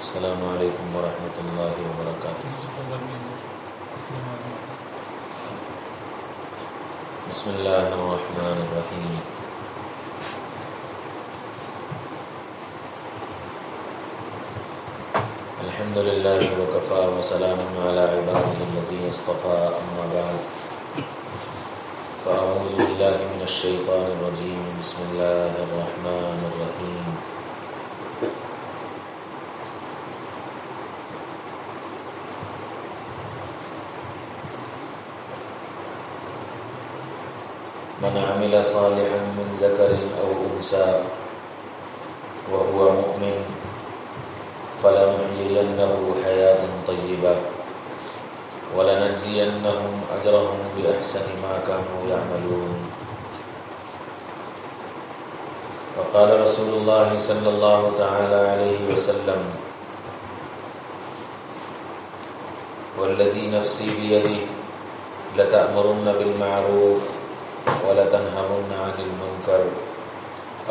السلام علیکم ورحمۃ اللہ وبرکاتہ۔ بسم اللہ الرحمن الرحیم۔ الحمد للہ وکفی وسلام علی عبادہ الذین اصطفی، اما بعد فاعوذ باللہ من الشیطان الرجیم، بسم اللہ الرحمن الرحیم۔ من عمل صالحا من ذکر او انثى وهو مؤمن فلنحيينه حياة طيبة ولنجزينهم أجرهم بأحسن ما كانوا يعملون۔ وقال رسول الله صلى الله تعالى عليه وسلم: والذي نفسي بيده لتأمرن بالمعروف وَلَتَنْهَوْنَ عَنِ الْمُنْكَرِ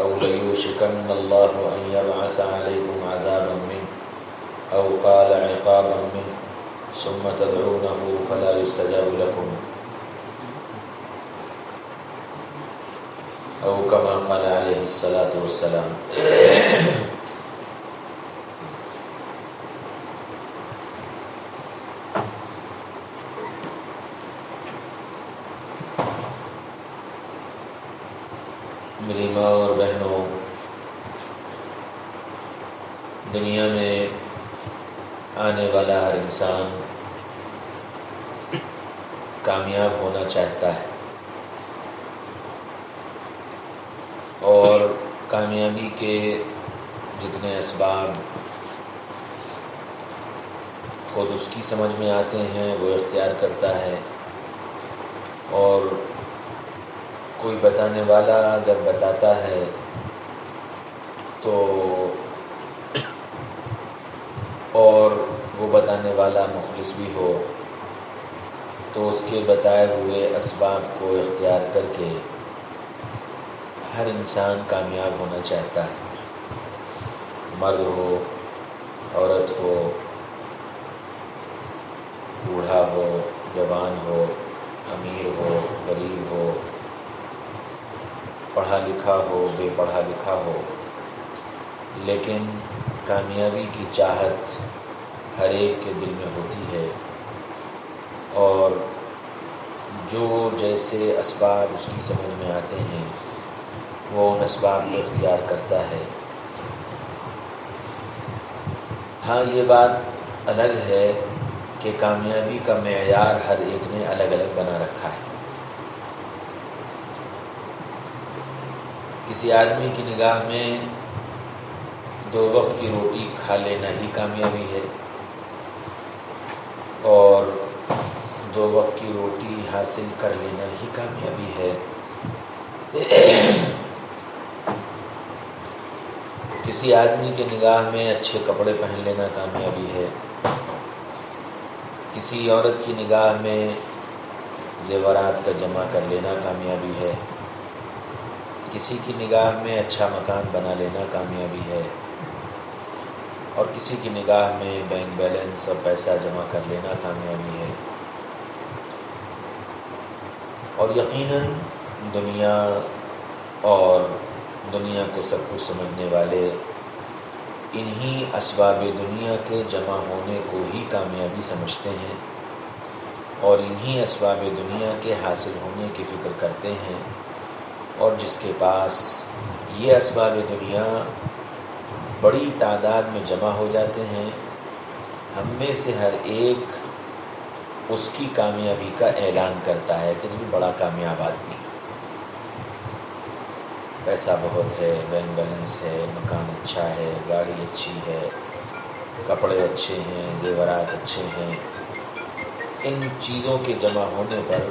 أَوْ لَيُوشِكَنَّ اللَّهُ أَنْ يَبْعَثَ عَلَيْكُمْ عَذَابًا مِّنْهُ أَوْ قَالَ عِقَابًا مِّنْهُ ثُمَّ تَدْعُونَهُ فَلَا يُسْتَجَابُ لَكُمْ أَوْ كَمَا قَالَ عَلَيْهِ الصَّلَاةُ وَالسَّلَامُ۔ میری ماں اور بہنوں، دنیا میں آنے والا ہر انسان کامیاب ہونا چاہتا ہے، اور کامیابی کے جتنے اسباب خود اس کی سمجھ میں آتے ہیں وہ اختیار کرتا ہے، اور کوئی بتانے والا اگر بتاتا ہے تو اور وہ بتانے والا مخلص بھی ہو تو اس کے بتائے ہوئے اسباب کو اختیار کر کے ہر انسان کامیاب ہونا چاہتا ہے، مرد ہو، عورت ہو، بوڑھا ہو، جوان ہو، امیر ہو، غریب ہو، پڑھا لکھا ہو، بے پڑھا لکھا ہو، لیکن کامیابی کی چاہت ہر ایک کے دل میں ہوتی ہے، اور جو جیسے اسباب اس کی سمجھ میں آتے ہیں وہ ان اسباب کو اختیار کرتا ہے۔ ہاں، یہ بات الگ ہے کہ کامیابی کا معیار ہر ایک نے الگ الگ بنا رکھا ہے۔ کسی آدمی کی نگاہ میں 2 وقت کی روٹی کھا لینا ہی کامیابی ہے، اور 2 وقت کی روٹی حاصل کر لینا ہی کامیابی ہے۔ کسی آدمی کی نگاہ میں اچھے کپڑے پہن لینا کامیابی ہے، کسی عورت کی نگاہ میں زیورات کا جمع کر لینا کامیابی ہے، کسی کی نگاہ میں اچھا مکان بنا لینا کامیابی ہے، اور کسی کی نگاہ میں بینک بیلنس اور پیسہ جمع کر لینا کامیابی ہے۔ اور یقیناً دنیا اور دنیا کو سب کچھ سمجھنے والے انہی اسباب دنیا کے جمع ہونے کو ہی کامیابی سمجھتے ہیں، اور انہی اسباب دنیا کے حاصل ہونے کی فکر کرتے ہیں، اور جس کے پاس یہ اسباب دنیا بڑی تعداد میں جمع ہو جاتے ہیں، ہم میں سے ہر ایک اس کی کامیابی کا اعلان کرتا ہے کہ یہ بڑا کامیاب آدمی، پیسہ بہت ہے، بینک بیلنس ہے، مکان اچھا ہے، گاڑی اچھی ہے، کپڑے اچھے ہیں، زیورات اچھے ہیں۔ ان چیزوں کے جمع ہونے پر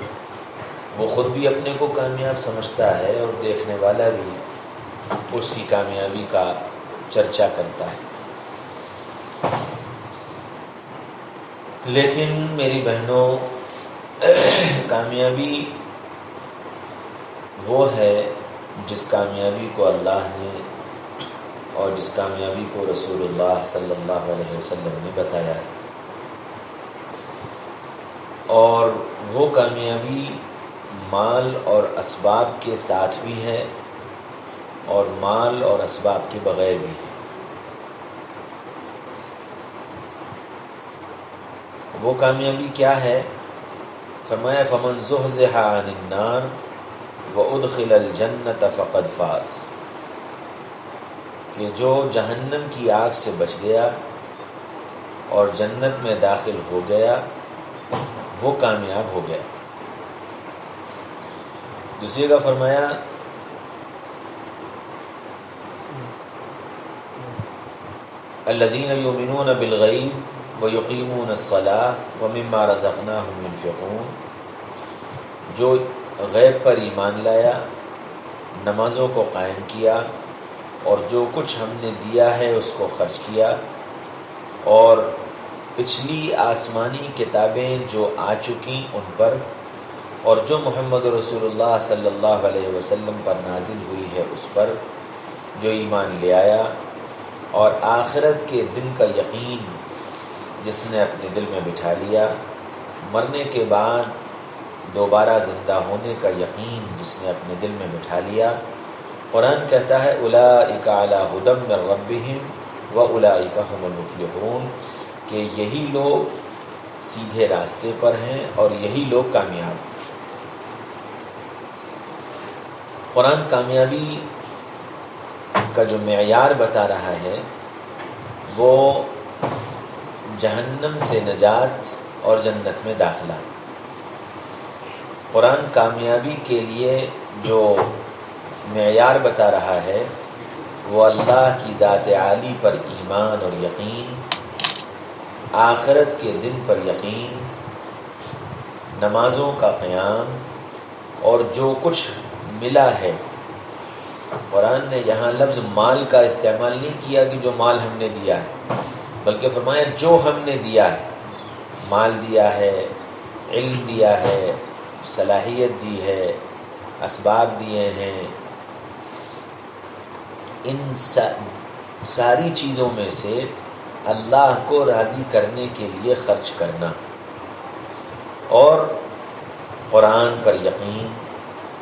وہ خود بھی اپنے کو کامیاب سمجھتا ہے، اور دیکھنے والا بھی اس کی کامیابی کا چرچا کرتا ہے۔ لیکن میری بہنوں، کامیابی وہ ہے جس کامیابی کو اللہ نے اور جس کامیابی کو رسول اللہ صلی اللہ علیہ وسلم نے بتایا ہے، اور وہ کامیابی مال اور اسباب کے ساتھ بھی ہے اور مال اور اسباب کے بغیر بھی ہے۔ وہ کامیابی کیا ہے؟ فرمایا فمن زحزح عن النار وادخل الجنۃ فقد فاز، کہ جو جہنم کی آگ سے بچ گیا اور جنت میں داخل ہو گیا وہ کامیاب ہو گیا۔ دوسری کا فرمایا الذین یؤمنون بالغیب ویقیمون الصلاۃ ومما رزقناہم ينفقون، جو غیب پر ایمان لایا، نمازوں کو قائم کیا اور جو کچھ ہم نے دیا ہے اس کو خرچ کیا، اور پچھلی آسمانی کتابیں جو آ چکیں ان پر، اور جو محمد رسول اللہ صلی اللہ علیہ وسلم پر نازل ہوئی ہے اس پر جو ایمان لے آیا، اور آخرت کے دن کا یقین جس نے اپنے دل میں بٹھا لیا، مرنے کے بعد دوبارہ زندہ ہونے کا یقین جس نے اپنے دل میں بٹھا لیا۔ قرآن کہتا ہے اولئک علی ھدی من ربہم واولئک ھم المفلحون، کہ یہی لوگ سیدھے راستے پر ہیں اور یہی لوگ کامیاب ہیں۔ قرآن کامیابی کا جو معیار بتا رہا ہے وہ جہنم سے نجات اور جنت میں داخلہ۔ قرآن کامیابی کے لیے جو معیار بتا رہا ہے وہ اللہ کی ذات عالی پر ایمان اور یقین، آخرت کے دن پر یقین، نمازوں کا قیام، اور جو کچھ ملا ہے۔ قرآن نے یہاں لفظ مال کا استعمال نہیں کیا کہ جو مال ہم نے دیا ہے، بلکہ فرمایا جو ہم نے دیا ہے، مال دیا ہے، علم دیا ہے، صلاحیت دی ہے، اسباب دیے ہیں، ان ساری چیزوں میں سے اللہ کو راضی کرنے کے لیے خرچ کرنا، اور قرآن پر یقین،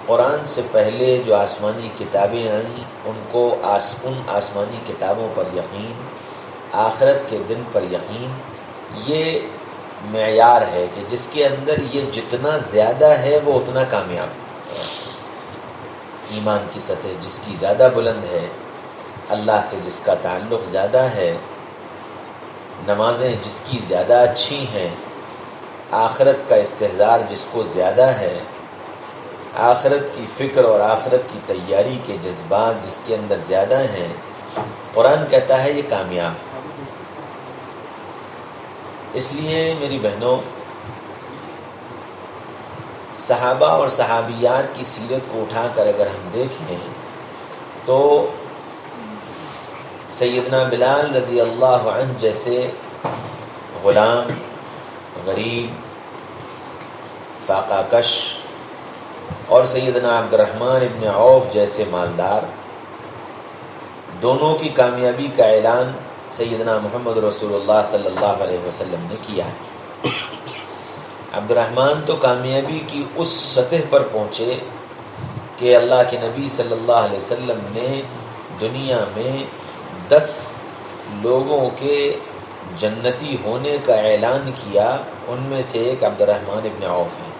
قرآن سے پہلے جو آسمانی کتابیں آئیں ان آسمانی کتابوں پر یقین، آخرت کے دن پر یقین، یہ معیار ہے کہ جس کے اندر یہ جتنا زیادہ ہے وہ اتنا کامیاب ہے۔ ایمان کی سطح جس کی زیادہ بلند ہے، اللہ سے جس کا تعلق زیادہ ہے، نمازیں جس کی زیادہ اچھی ہیں، آخرت کا استحضار جس کو زیادہ ہے، آخرت کی فکر اور آخرت کی تیاری کے جذبات جس کے اندر زیادہ ہیں، قرآن کہتا ہے یہ کامیاب ہے۔ اس لیے میری بہنوں، صحابہ اور صحابیات کی سیرت کو اٹھا کر اگر ہم دیکھیں تو سیدنا بلال رضی اللہ عنہ جیسے غلام، غریب، فاقہ کش، اور سیدنا عبد الرحمن ابن عوف جیسے مالدار، دونوں کی کامیابی کا اعلان سیدنا محمد رسول اللہ صلی اللہ علیہ وسلم نے کیا ہے۔ عبد الرحمن تو کامیابی کی اس سطح پر پہنچے کہ اللہ کے نبی صلی اللہ علیہ وسلم نے دنیا میں 10 لوگوں کے جنتی ہونے کا اعلان کیا، ان میں سے ایک عبد الرحمن ابن عوف ہیں،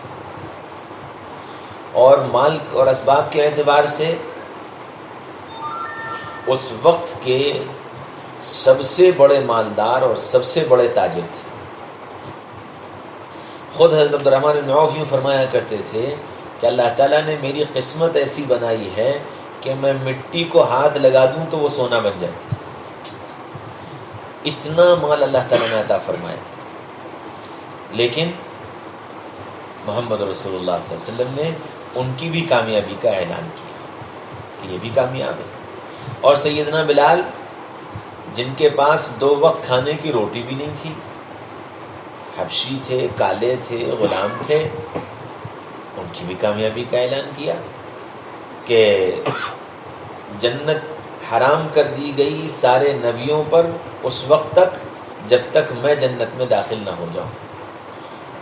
اور مال اور اسباب کے اعتبار سے اس وقت کے سب سے بڑے مالدار اور سب سے بڑے تاجر تھے۔ خود حضرت عبد الرحمن بن عوف یوں فرمایا کرتے تھے کہ اللہ تعالیٰ نے میری قسمت ایسی بنائی ہے کہ میں مٹی کو ہاتھ لگا دوں تو وہ سونا بن جاتی، اتنا مال اللہ تعالیٰ نے عطا فرمایا۔ لیکن محمد رسول اللہ صلی اللہ علیہ وسلم نے ان کی بھی کامیابی کا اعلان کیا کہ یہ بھی کامیاب ہے۔ اور سیدنا بلال جن کے پاس 2 وقت کھانے کی روٹی بھی نہیں تھی، حبشی تھے، کالے تھے، غلام تھے، ان کی بھی کامیابی کا اعلان کیا کہ جنت حرام کر دی گئی سارے نبیوں پر اس وقت تک جب تک میں جنت میں داخل نہ ہو جاؤں،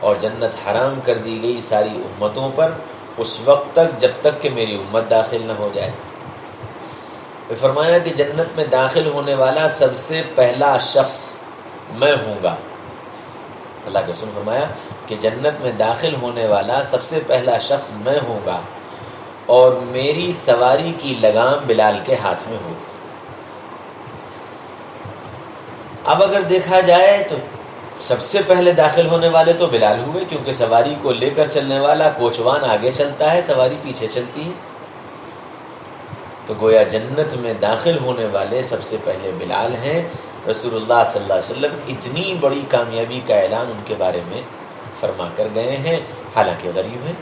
اور جنت حرام کر دی گئی ساری امتوں پر اس وقت تک جب تک کہ میری امت داخل نہ ہو جائے۔ فرمایا کہ جنت میں داخل ہونے والا سب سے پہلا شخص میں ہوں گا۔ اللہ کے رسول فرمایا کہ جنت میں داخل ہونے والا سب سے پہلا شخص میں ہوں گا، اور میری سواری کی لگام بلال کے ہاتھ میں ہوگی۔ اب اگر دیکھا جائے تو سب سے پہلے داخل ہونے والے تو بلال ہوئے، کیونکہ سواری کو لے کر چلنے والا کوچوان آگے چلتا ہے، سواری پیچھے چلتی ہے۔ تو گویا جنت میں داخل ہونے والے سب سے پہلے بلال ہیں۔ رسول اللہ صلی اللہ علیہ وسلم اتنی بڑی کامیابی کا اعلان ان کے بارے میں فرما کر گئے ہیں، حالانکہ غریب ہیں،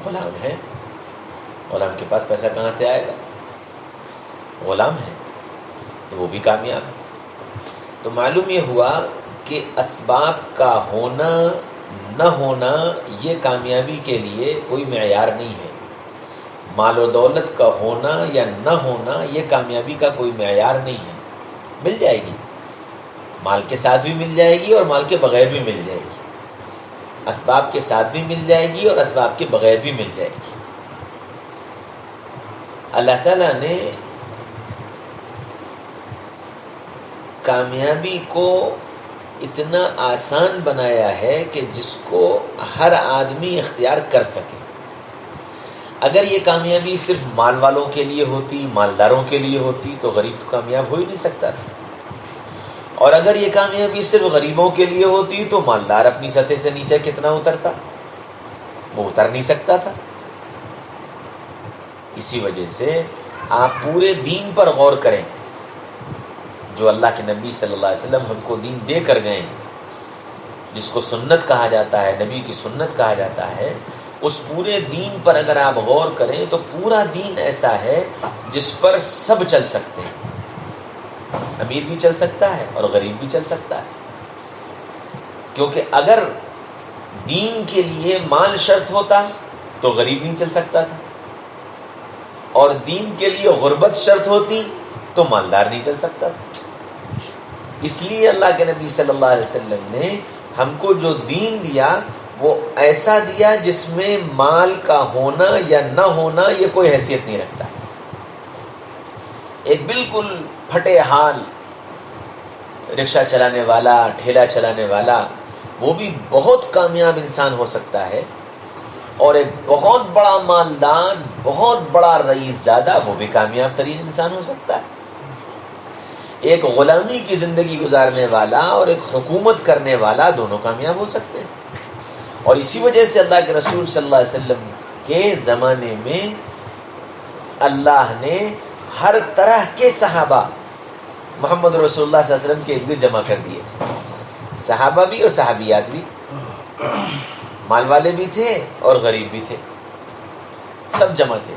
غلام ہیں۔ غلام کے پاس پیسہ کہاں سے آئے گا؟ غلام ہے تو وہ بھی کامیاب ہے۔ تو معلوم یہ ہوا کہ اسباب کا ہونا نہ ہونا یہ کامیابی کے لیے کوئی معیار نہیں ہے۔ مال و دولت کا ہونا یا نہ ہونا یہ کامیابی کا کوئی معیار نہیں ہے۔ مل جائے گی، مال کے ساتھ بھی مل جائے گی اور مال کے بغیر بھی مل جائے گی، اسباب کے ساتھ بھی مل جائے گی اور اسباب کے بغیر بھی مل جائے گی۔ اللہ تعالیٰ نے کامیابی کو اتنا آسان بنایا ہے کہ جس کو ہر آدمی اختیار کر سکے۔ اگر یہ کامیابی صرف مال والوں کے لیے ہوتی، مالداروں کے لیے ہوتی، تو غریب تو کامیاب ہو ہی نہیں سکتا تھا، اور اگر یہ کامیابی صرف غریبوں کے لیے ہوتی تو مالدار اپنی سطح سے نیچے کتنا اترتا؟ وہ اتر نہیں سکتا تھا۔ اسی وجہ سے آپ پورے دین پر غور کریں جو اللہ کے نبی صلی اللہ علیہ وسلم ہم کو دین دے کر گئے ہیں، جس کو سنت کہا جاتا ہے، نبی کی سنت کہا جاتا ہے۔ اس پورے دین پر اگر آپ غور کریں تو پورا دین ایسا ہے جس پر سب چل سکتے ہیں، امیر بھی چل سکتا ہے اور غریب بھی چل سکتا ہے، کیونکہ اگر دین کے لیے مال شرط ہوتا تو غریب نہیں چل سکتا تھا، اور دین کے لیے غربت شرط ہوتی تو مالدار نہیں چل سکتا تھا۔ اس لیے اللہ کے نبی صلی اللہ علیہ وسلم نے ہم کو جو دین دیا وہ ایسا دیا جس میں مال کا ہونا یا نہ ہونا یہ کوئی حیثیت نہیں رکھتا۔ ایک بالکل پھٹے حال رکشہ چلانے والا، ٹھیلا چلانے والا، وہ بھی بہت کامیاب انسان ہو سکتا ہے، اور ایک بہت بڑا مالدار، بہت بڑا رئیس زادہ، وہ بھی کامیاب ترین انسان ہو سکتا ہے۔ ایک غلامی کی زندگی گزارنے والا اور ایک حکومت کرنے والا، دونوں کامیاب ہو سکتے ہیں۔ اور اسی وجہ سے اللہ کے رسول صلی اللہ علیہ وسلم کے زمانے میں اللہ نے ہر طرح کے صحابہ محمد رسول اللہ صلی اللہ علیہ وسلم کے ارد جمع کر دیے تھے، صحابہ بھی اور صحابیات بھی، مال والے بھی تھے اور غریب بھی تھے، سب جمع تھے،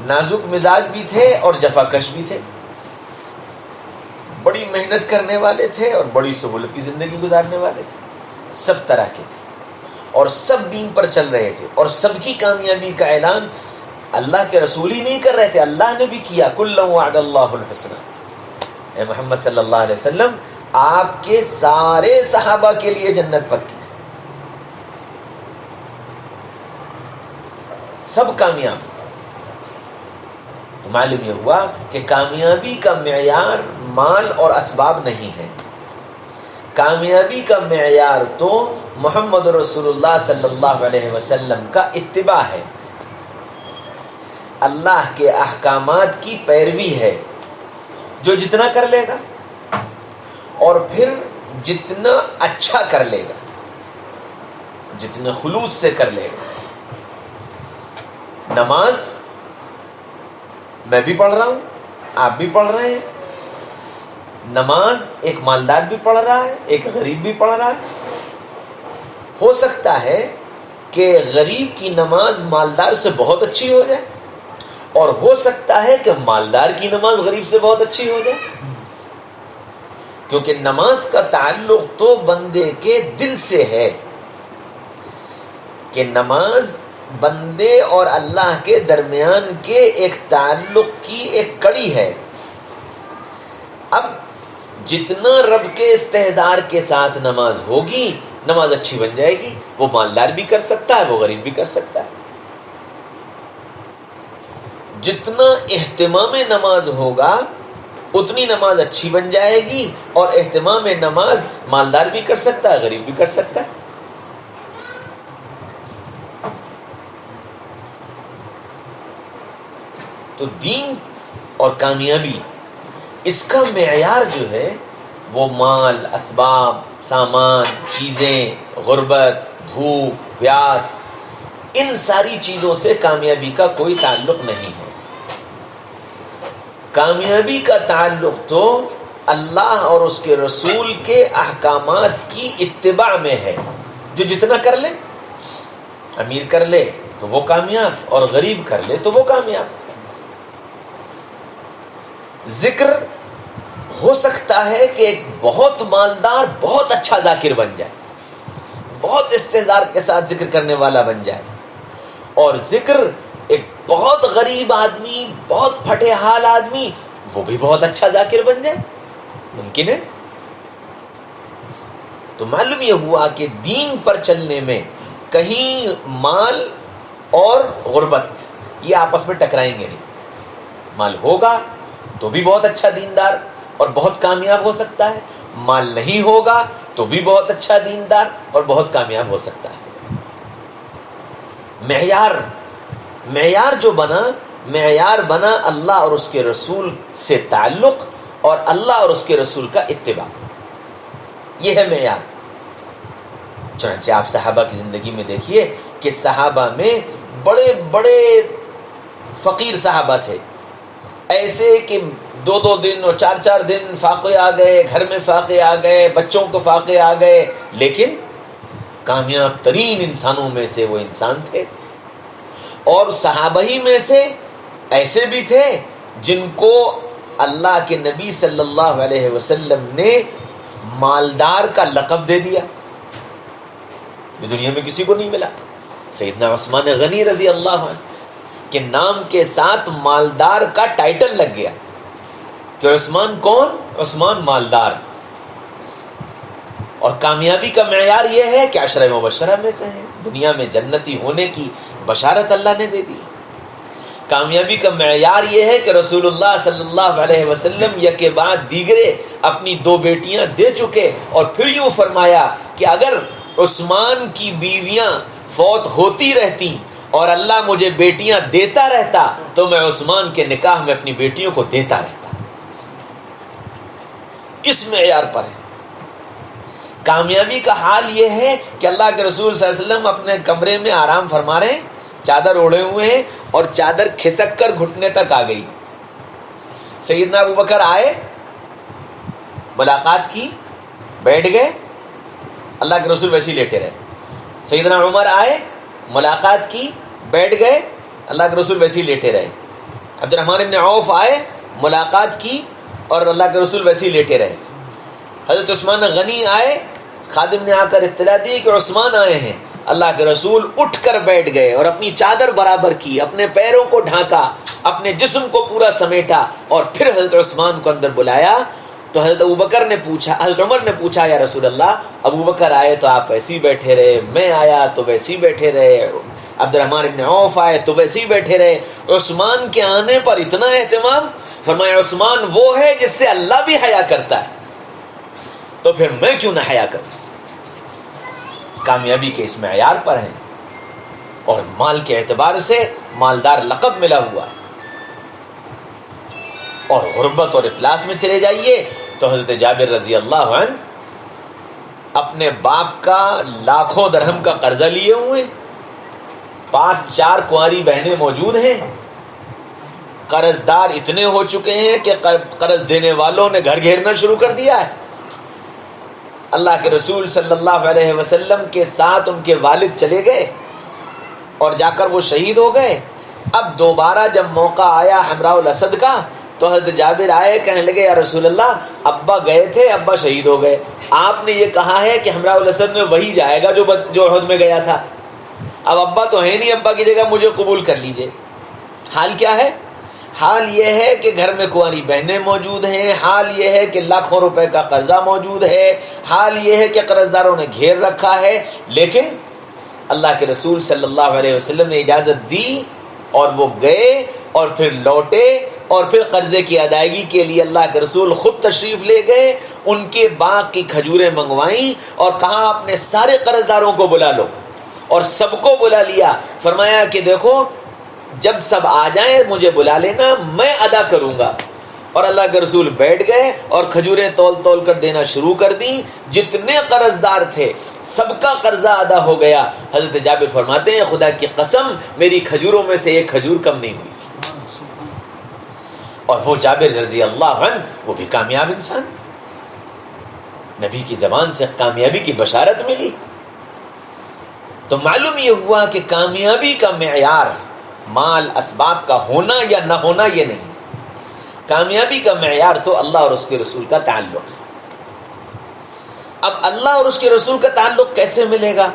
نازک مزاج بھی تھے اور جفاکش بھی تھے، بڑی محنت کرنے والے تھے اور بڑی سہولت کی زندگی گزارنے والے تھے، سب طرح کے تھے، اور سب دین پر چل رہے تھے، اور سب کی کامیابی کا اعلان اللہ کے رسول ہی نہیں کر رہے تھے، اللہ نے بھی کیا۔ کُلًّا وعد اللہ الحسنى، اے محمد صلی اللہ علیہ وسلم آپ کے سارے صحابہ کے لیے جنت پکی، سب کامیاب۔ تو معلوم یہ ہوا کہ کامیابی کا معیار مال اور اسباب نہیں ہے، کامیابی کا معیار تو محمد رسول اللہ صلی اللہ علیہ وسلم کا اتباع ہے، اللہ کے احکامات کی پیروی ہے، جو جتنا کر لے گا اور پھر جتنا اچھا کر لے گا، جتنے خلوص سے کر لے گا۔ نماز میں بھی پڑھ رہا ہوں، آپ بھی پڑھ رہے ہیں، نماز ایک مالدار بھی پڑھ رہا ہے، ایک غریب بھی پڑھ رہا ہے۔ ہو سکتا ہے کہ غریب کی نماز مالدار سے بہت اچھی ہو جائے، اور ہو سکتا ہے کہ مالدار کی نماز غریب سے بہت اچھی ہو جائے، کیونکہ نماز کا تعلق تو بندے کے دل سے ہے، کہ نماز بندے اور اللہ کے درمیان کے ایک تعلق کی ایک کڑی ہے۔ اب جتنا رب کے استحضار کے ساتھ نماز ہوگی، نماز اچھی بن جائے گی۔ وہ مالدار بھی کر سکتا ہے، وہ غریب بھی کر سکتا ہے۔ جتنا اہتمام نماز ہوگا اتنی نماز اچھی بن جائے گی، اور اہتمام نماز مالدار بھی کر سکتا ہے، غریب بھی کر سکتا ہے۔ تو دین اور کامیابی، اس کا معیار جو ہے وہ مال، اسباب، سامان، چیزیں، غربت، بھوک، پیاس، ان ساری چیزوں سے کامیابی کا کوئی تعلق نہیں ہے۔ کامیابی کا تعلق تو اللہ اور اس کے رسول کے احکامات کی اتباع میں ہے۔ جو جتنا کر لے، امیر کر لے تو وہ کامیاب، اور غریب کر لے تو وہ کامیاب۔ ذکر ہو سکتا ہے کہ ایک بہت مالدار بہت اچھا ذاکر بن جائے، بہت استحضار کے ساتھ ذکر کرنے والا بن جائے، اور ذکر ایک بہت غریب آدمی، بہت پھٹے حال آدمی، وہ بھی بہت اچھا ذاکر بن جائے۔ ممکن ہے؟ تو معلوم یہ ہوا کہ دین پر چلنے میں کہیں مال اور غربت یہ آپس میں ٹکرائیں گے نہیں۔ مال ہوگا تو بھی بہت اچھا دیندار اور بہت کامیاب ہو سکتا ہے، مال نہیں ہوگا تو بھی بہت اچھا دیندار اور بہت کامیاب ہو سکتا ہے۔ معیار جو بنا، معیار بنا اللہ اور اس کے رسول سے تعلق اور اللہ اور اس کے رسول کا اتباع، یہ ہے معیار۔ چنانچہ آپ صحابہ کی زندگی میں دیکھیے کہ صحابہ میں بڑے بڑے فقیر صحابہ تھے، ایسے کہ 2 دن اور 4 دن فاقے آ گئے، گھر میں فاقے آ گئے، بچوں کو فاقے آ گئے، لیکن کامیاب ترین انسانوں میں سے وہ انسان تھے۔ اور صحابہ ہی میں سے ایسے بھی تھے جن کو اللہ کے نبی صلی اللہ علیہ وسلم نے مالدار کا لقب دے دیا، یہ دنیا میں کسی کو نہیں ملا۔ سیدنا عثمان غنی رضی اللہ عنہ کے نام کے ساتھ مالدار کا ٹائٹل لگ گیا کہ عثمان کون؟ عثمان مالدار۔ اور کامیابی کا معیار یہ ہے کہ عشرہ مبشرہ میں سے ہے، دنیا میں جنتی ہونے کی بشارت اللہ نے دے دی۔ کامیابی کا معیار یہ ہے کہ رسول اللہ صلی اللہ علیہ وسلم یکے بعد دیگرے اپنی 2 بیٹیاں دے چکے، اور پھر یوں فرمایا کہ اگر عثمان کی بیویاں فوت ہوتی رہتی اور اللہ مجھے بیٹیاں دیتا رہتا تو میں عثمان کے نکاح میں اپنی بیٹیوں کو دیتا رہتا۔ اس معیار پر ہے کامیابی کا حال۔ یہ ہے کہ اللہ کے رسول صلی اللہ علیہ وسلم اپنے کمرے میں آرام فرما رہے ہیں، چادر اوڑھے ہوئے ہیں، اور چادر کھسک کر گھٹنے تک آ گئی۔ سیدنا ابو بکر آئے، ملاقات کی، بیٹھ گئے، اللہ کے رسول ویسے ہی لیٹے رہے۔ سیدنا عمر آئے، ملاقات کی، بیٹھ گئے، اللہ کے رسول ویسے ہی لیٹے رہے۔ عبد الرحمن بن عوف آئے، ملاقات کی، اور اللہ کے رسول ویسے ہی لیٹے رہے۔ حضرت عثمان غنی آئے، خادم نے آ کر اطلاع دی کہ عثمان آئے ہیں، اللہ کے رسول اٹھ کر بیٹھ گئے اور اپنی چادر برابر کی، اپنے پیروں کو ڈھانکا، اپنے جسم کو پورا سمیٹا، اور پھر حضرت عثمان کو اندر بلایا۔ تو حضرت عمر نے پوچھا یا رسول اللہ، ابو بکر آئے تو آپ ویسے ہی بیٹھے رہے، میں آیا تو ویسے ہی بیٹھے رہے، عبد الرحمن بن عوف آئے تو ویسے ہی بیٹھے رہے، عثمان کے آنے پر اتنا اہتمام؟ فرمایا عثمان وہ ہے جس سے اللہ بھی حیا کرتا ہے، تو پھر میں کیوں نہ حیا کروں؟ کامیابی کے اس معیار پر ہیں، اور مال کے اعتبار سے مالدار لقب ملا ہوا، اور غربت اور افلاس میں چلے جائیے تو حضرت جابر رضی اللہ عنہ اپنے باپ کا لاکھوں درہم کا قرضہ لیے ہوئے، پاس 4 کنواری بہنیں موجود ہیں، قرض دار اتنے ہو چکے ہیں کہ قرض دینے والوں نے گھر گھیرنا شروع کر دیا ہے۔ اللہ کے رسول صلی اللہ علیہ وسلم کے ساتھ ان کے والد چلے گئے اور جا کر وہ شہید ہو گئے۔ اب دوبارہ جب موقع آیا حمراء الاسد کا تو حضرت جابر آئے، کہنے لگے یا رسول اللہ ابا گئے تھے، ابا شہید ہو گئے، آپ نے یہ کہا ہے کہ حمراء الاسد میں وہی جائے گا جو احد میں گیا تھا، اب ابا تو ہے نہیں، ابا کی جگہ مجھے قبول کر لیجئے. حال کیا ہے؟ حال یہ ہے کہ گھر میں کنواری بہنیں موجود ہیں، حال یہ ہے کہ لاکھوں روپے کا قرضہ موجود ہے، حال یہ ہے کہ قرض داروں نے گھیر رکھا ہے. لیکن اللہ کے رسول صلی اللہ علیہ وسلم نے اجازت دی اور وہ گئے اور پھر لوٹے اور پھر قرضے کی ادائیگی کے لیے اللہ کے رسول خود تشریف لے گئے. ان کے باغ کی کھجوریں منگوائیں اور کہا اپنے سارے قرض داروں کو بلا لو، اور سب کو بلا لیا. فرمایا کہ دیکھو جب سب آ جائیں مجھے بلا لینا، میں ادا کروں گا. اور اللہ کے رسول بیٹھ گئے اور کھجوریں تول تول کر دینا شروع کر دیں. جتنے قرض دار تھے سب کا قرضہ ادا ہو گیا. حضرت جابر فرماتے ہیں خدا کی قسم میری کھجوروں میں سے ایک کھجور کم نہیں ہوئی تھی. اور وہ جابر رضی اللہ عنہ وہ بھی کامیاب انسان، نبی کی زبان سے کامیابی کی بشارت ملی. تو معلوم یہ ہوا کہ کامیابی کا معیار مال اسباب کا ہونا یا نہ ہونا یہ نہیں، کامیابی کا معیار تو اللہ اور اس کے رسول کا تعلق ہے. اب اللہ اور اس کے رسول کا تعلق کیسے ملے گا؟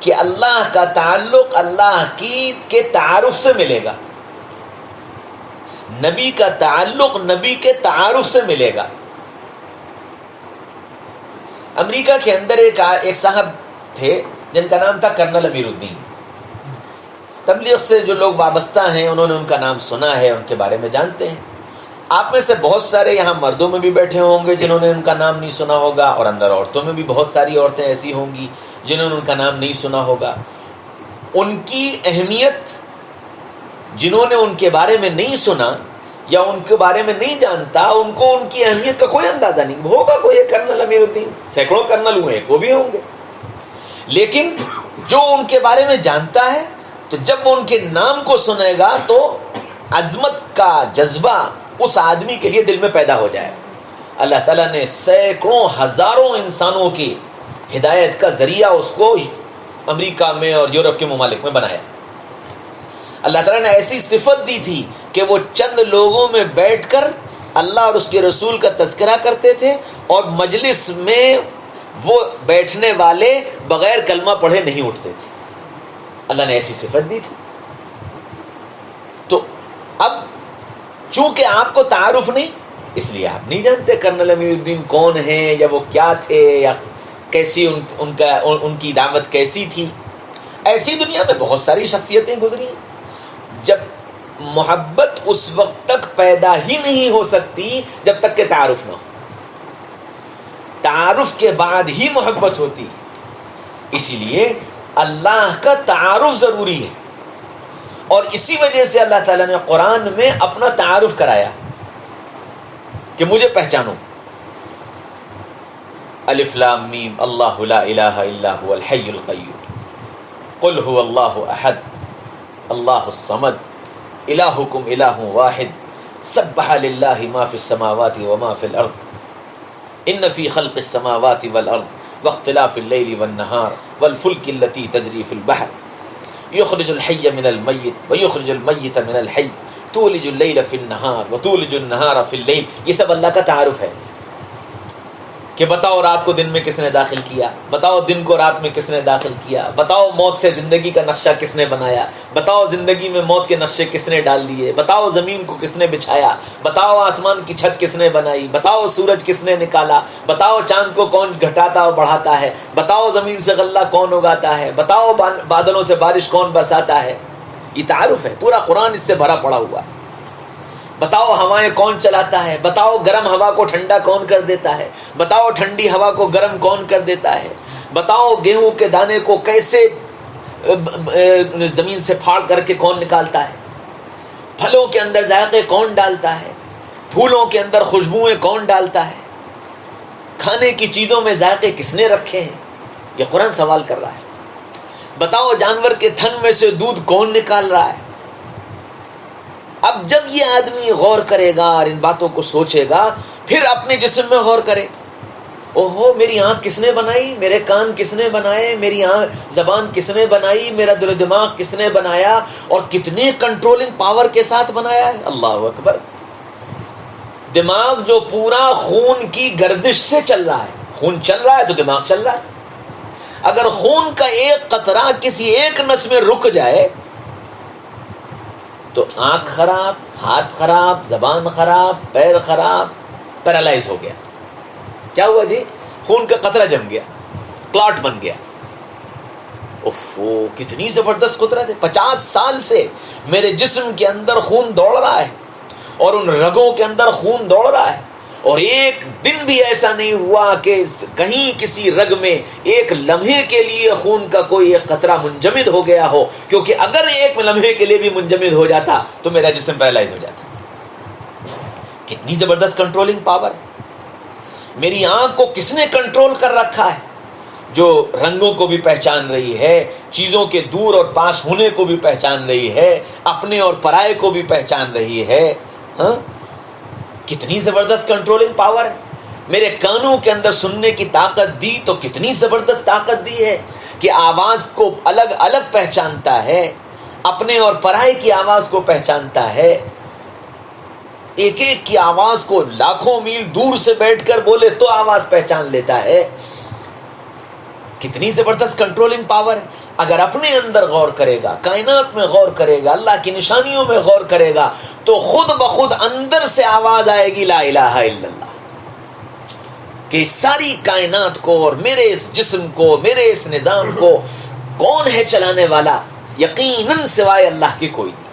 کہ اللہ کا تعلق اللہ کے تعارف سے ملے گا، نبی کا تعلق نبی کے تعارف سے ملے گا. امریکہ کے اندر ایک صاحب تھے جن کا نام تھا کرنل امیر الدین. تبلیغ سے جو لوگ وابستہ ہیں انہوں نے ان کا نام سنا ہے، ان کے بارے میں جانتے ہیں. آپ میں سے بہت سارے یہاں مردوں میں بھی بیٹھے ہوں گے جنہوں نے ان کا نام نہیں سنا ہوگا، اور اندر عورتوں میں بھی بہت ساری عورتیں ایسی ہوں گی جنہوں نے ان کا نام نہیں سنا ہوگا. ان کی اہمیت جنہوں نے ان کے بارے میں نہیں سنا یا ان کے بارے میں نہیں جانتا، ان کو ان کی اہمیت کا کوئی اندازہ نہیں ہوگا. کوئی کرنل امیر الدین، سینکڑوں کرنل ہوئے وہ بھی ہوں گے. لیکن جو ان کے بارے میں جانتا ہے تو جب وہ ان کے نام کو سنے گا تو عظمت کا جذبہ اس آدمی کے لیے دل میں پیدا ہو جائے. اللہ تعالیٰ نے سینکڑوں ہزاروں انسانوں کی ہدایت کا ذریعہ اس کو امریکہ میں اور یورپ کے ممالک میں بنایا. اللہ تعالیٰ نے ایسی صفت دی تھی کہ وہ چند لوگوں میں بیٹھ کر اللہ اور اس کے رسول کا تذکرہ کرتے تھے، اور مجلس میں وہ بیٹھنے والے بغیر کلمہ پڑھے نہیں اٹھتے تھے. اللہ نے ایسی صفت دی تھی. تو اب چونکہ آپ کو تعارف نہیں، اس لیے آپ نہیں جانتے کرنل امیر الدین کون ہیں یا وہ کیا تھے یا کیسی ان کی دعوت کیسی تھی. ایسی دنیا میں بہت ساری شخصیتیں گزری ہیں. جب محبت اس وقت تک پیدا ہی نہیں ہو سکتی جب تک کہ تعارف نہ ہو. تعارف کے بعد ہی محبت ہوتی. اسی لیے اللہ کا تعارف ضروری ہے، اور اسی وجہ سے اللہ تعالیٰ نے قرآن میں اپنا تعارف کرایا کہ مجھے پہچانو. الف لام میم اللہ لا الہ الا هو الحی القیوم قل هو اللہ احد اللہ الصمد الہکم الہ واحد سبح للہ ما فی السماوات وما فی الارض ان فی خلق السماوات والارض واختلاف اللیل والنہار والفلک التي تجری فی البحر یخرج الحی من المیت ویخرج المیت من الحی تولج اللیل فی النہار وتولج النہار فی اللیل. یہ سب اللہ کا تعارف ہے کہ بتاؤ رات کو دن میں کس نے داخل کیا، بتاؤ دن کو رات میں کس نے داخل کیا، بتاؤ موت سے زندگی کا نقشہ کس نے بنایا، بتاؤ زندگی میں موت کے نقشے کس نے ڈال دیے، بتاؤ زمین کو کس نے بچھایا، بتاؤ آسمان کی چھت کس نے بنائی، بتاؤ سورج کس نے نکالا، بتاؤ چاند کو کون گھٹاتا اور بڑھاتا ہے، بتاؤ زمین سے غلہ کون اگاتا ہے، بتاؤ بادلوں سے بارش کون برساتا ہے. یہ تعارف ہے. پورا قرآن اس سے بھرا پڑا ہوا ہے. بتاؤ ہوائیں کون چلاتا ہے، بتاؤ گرم ہوا کو ٹھنڈا کون کر دیتا ہے، بتاؤ ٹھنڈی ہوا کو گرم کون کر دیتا ہے، بتاؤ گیہوں کے دانے کو کیسے زمین سے پھاڑ کر کے کون نکالتا ہے، پھلوں کے اندر ذائقے کون ڈالتا ہے، پھولوں کے اندر خوشبوئیں کون ڈالتا ہے، کھانے کی چیزوں میں ذائقے کس نے رکھے ہیں. یہ قرآن سوال کر رہا ہے. بتاؤ جانور کے تھن میں سے دودھ کون نکال رہا ہے. اب جب یہ آدمی غور کرے گا اور ان باتوں کو سوچے گا، پھر اپنے جسم میں غور کرے. اوہو میری آنکھ کس نے بنائی، میرے کان کس نے بنائے، میری زبان کس نے بنائی، میرا دل و دماغ کس نے بنایا، اور کتنے کنٹرولنگ پاور کے ساتھ بنایا ہے. اللہ اکبر. دماغ جو پورا خون کی گردش سے چل رہا ہے، خون چل رہا ہے تو دماغ چل رہا ہے. اگر خون کا ایک قطرہ کسی ایک نس میں رک جائے تو آنکھ خراب، ہاتھ خراب، زبان خراب، پیر خراب، پیرالائز ہو گیا. کیا ہوا جی؟ خون کا قطرہ جم گیا، کلاٹ بن گیا. کتنی زبردست قدرت ہے. 50 سال سے میرے جسم کے اندر خون دوڑ رہا ہے اور ان رگوں کے اندر خون دوڑ رہا ہے، اور ایک دن بھی ایسا نہیں ہوا کہ کہیں کسی رگ میں ایک لمحے کے لیے خون کا کوئی ایک قطرہ منجمد ہو گیا ہو، کیونکہ اگر ایک لمحے کے لیے بھی منجمد ہو جاتا تو میرا جسم پیرالائز ہو جاتا. کتنی زبردست کنٹرولنگ پاور. میری آنکھ کو کس نے کنٹرول کر رکھا ہے؟ جو رنگوں کو بھی پہچان رہی ہے، چیزوں کے دور اور پاس ہونے کو بھی پہچان رہی ہے، اپنے اور پرائے کو بھی پہچان رہی ہے. ہاں، کتنی زبردست کنٹرولنگ پاور ہے. میرے کانوں کے اندر سننے کی طاقت دی تو کتنی زبردست طاقت دی ہے کہ آواز کو الگ الگ پہچانتا ہے، اپنے اور پرائے کی آواز کو پہچانتا ہے. ایک ایک کی آواز کو لاکھوں میل دور سے بیٹھ کر بولے تو آواز پہچان لیتا ہے. کتنی زبردست کنٹرولنگ پاور ہے. اگر اپنے اندر غور کرے گا، کائنات میں غور کرے گا، اللہ کی نشانیوں میں غور کرے گا تو خود بخود اندر سے آواز آئے گی لا الہ الا اللہ، کہ ساری کائنات کو اور میرے اس جسم کو، میرے اس نظام کو کون ہے چلانے والا؟ یقیناً سوائے اللہ کے کوئی نہیں.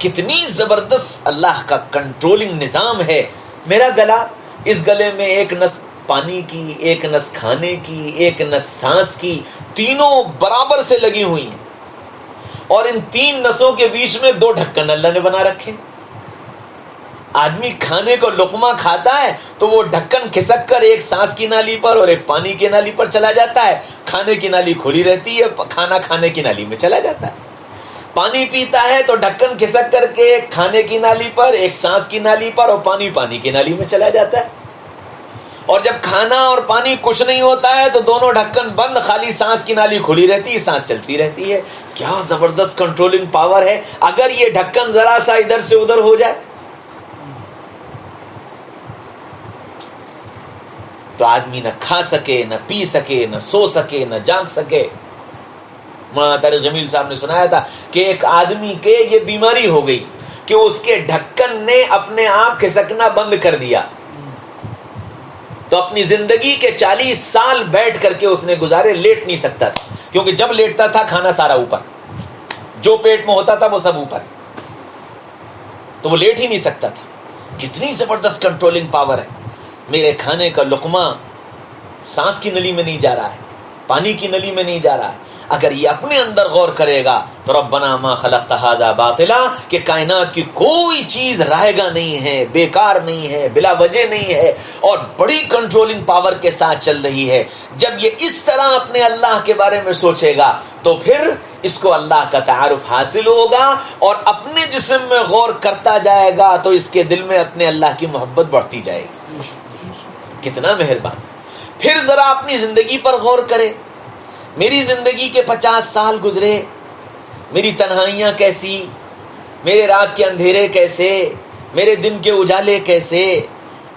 کتنی زبردست اللہ کا کنٹرولنگ نظام ہے. میرا گلا، اس گلے میں ایک نس پانی کی، ایک نس کھانے کی، ایک نس سانس کی، تینوں برابر سے لگی ہوئی ہیں، اور ان 3 نسوں کے بیچ میں 2 ڈھکن اللہ نے بنا رکھے. آدمی کھانے کو لقمہ کھاتا ہے تو وہ ڈھکن کھسک کر ایک سانس کی نالی پر اور ایک پانی کی نالی پر چلا جاتا ہے. کھانے کی نالی کھلی رہتی ہے، کھانا کھانے کی نالی میں چلا جاتا ہے. پانی پیتا ہے تو ڈھکن کھسک کر کے ایک کھانے کی نالی پر، ایک سانس کی نالی پر، اور پانی کی نالی میں چلا جاتا ہے. اور جب کھانا اور پانی کچھ نہیں ہوتا ہے تو دونوں ڈھکن بند، خالی سانس کی نالی کھلی رہتی ہے، سانس چلتی رہتی ہے. کیا زبردست کنٹرولنگ پاور ہے. اگر یہ ڈھکن ذرا سا ادھر سے ادھر ہو جائے تو آدمی نہ کھا سکے، نہ پی سکے، نہ سو سکے، نہ جاگ سکے. مولانا طارق جمیل صاحب نے سنایا تھا کہ ایک آدمی کے یہ بیماری ہو گئی کہ اس کے ڈھکن نے اپنے آپ کھسکنا بند کر دیا، تو اپنی زندگی کے 40 سال بیٹھ کر کے اس نے گزارے. لیٹ نہیں سکتا تھا، کیونکہ جب لیٹتا تھا کھانا سارا اوپر، جو پیٹ میں ہوتا تھا وہ سب اوپر، تو وہ لیٹ ہی نہیں سکتا تھا. کتنی زبردست کنٹرولنگ پاور ہے. میرے کھانے کا لقمہ سانس کی نلی میں نہیں جا رہا ہے، پانی کی نلی میں نہیں جا رہا ہے. اگر یہ اپنے اندر غور کرے گا تو ربنا ما خلقت ھذا باطلا، کہ کائنات کی کوئی چیز رائے گا نہیں ہے، بیکار نہیں ہے، بلا وجہ نہیں ہے، اور بڑی کنٹرولنگ پاور کے ساتھ چل رہی ہے. جب یہ اس طرح اپنے اللہ کے بارے میں سوچے گا تو پھر اس کو اللہ کا تعارف حاصل ہوگا، اور اپنے جسم میں غور کرتا جائے گا تو اس کے دل میں اپنے اللہ کی محبت بڑھتی جائے گی. کتنا مہربان. پھر ذرا اپنی زندگی پر غور کرے. میری زندگی کے 50 سال گزرے، میری تنہائیاں کیسی، میرے رات کے اندھیرے کیسے، میرے دن کے اجالے کیسے،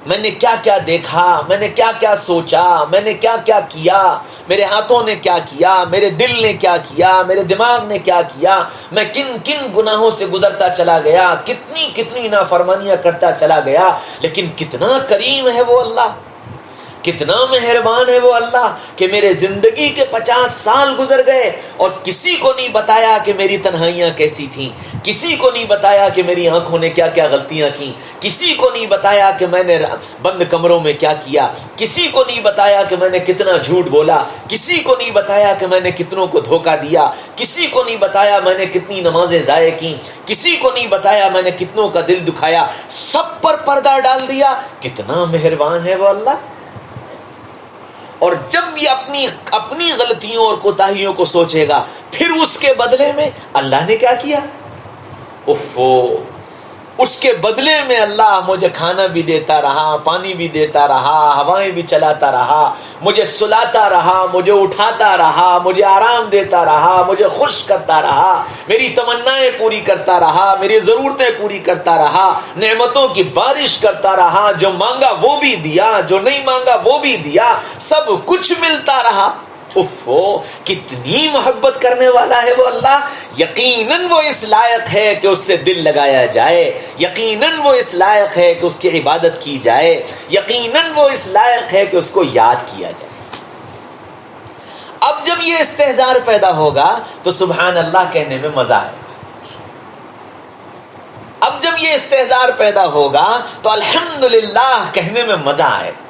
میں نے کیا کیا دیکھا، میں نے کیا کیا سوچا، میں نے کیا کیا کیا، میرے ہاتھوں نے کیا کیا، میرے دل نے کیا کیا، میرے دماغ نے کیا کیا، میں کن کن گناہوں سے گزرتا چلا گیا، کتنی کتنی نافرمانیاں کرتا چلا گیا. لیکن کتنا کریم ہے وہ اللہ، کتنا مہربان ہے وہ اللہ کہ میرے زندگی کے 50 سال گزر گئے اور کسی کو نہیں بتایا کہ میری تنہائیاں کیسی تھیں، کسی کو نہیں بتایا کہ میری آنکھوں نے کیا کیا غلطیاں کی، کسی کو نہیں بتایا کہ میں نے بند کمروں میں کیا کیا، کسی کو نہیں بتایا کہ میں نے کتنا جھوٹ بولا، کسی کو نہیں بتایا کہ میں نے کتنوں کو دھوکہ دیا، کسی کو نہیں بتایا میں نے کتنی نمازیں ضائع کی، کسی کو نہیں بتایا میں نے کتنوں کا دل دکھایا. سب پر پردہ ڈال دیا. کتنا مہربان ہے وہ اللہ. اور جب یہ اپنی غلطیوں اور کوتاہیوں کو سوچے گا پھر اس کے بدلے میں اللہ نے کیا کیا. اس کے بدلے میں اللہ مجھے کھانا بھی دیتا رہا، پانی بھی دیتا رہا، ہوائیں بھی چلاتا رہا، مجھے سلاتا رہا، مجھے اٹھاتا رہا، مجھے آرام دیتا رہا، مجھے خوش کرتا رہا، میری تمنائیں پوری کرتا رہا، میری ضرورتیں پوری کرتا رہا، نعمتوں کی بارش کرتا رہا، جو مانگا وہ بھی دیا، جو نہیں مانگا وہ بھی دیا، سب کچھ ملتا رہا۔ افو، کتنی محبت کرنے والا ہے وہ اللہ۔ یقیناً وہ اس لائق ہے کہ اس سے دل لگایا جائے، یقیناً وہ اس لائق ہے کہ اس کی عبادت کی جائے، یقیناً وہ اس لائق ہے کہ اس کو یاد کیا جائے۔ اب جب یہ استحضار پیدا ہوگا تو سبحان اللہ کہنے میں مزہ آئے گا۔ اب جب یہ استحضار پیدا ہوگا تو الحمدللہ کہنے میں مزہ آئے گا۔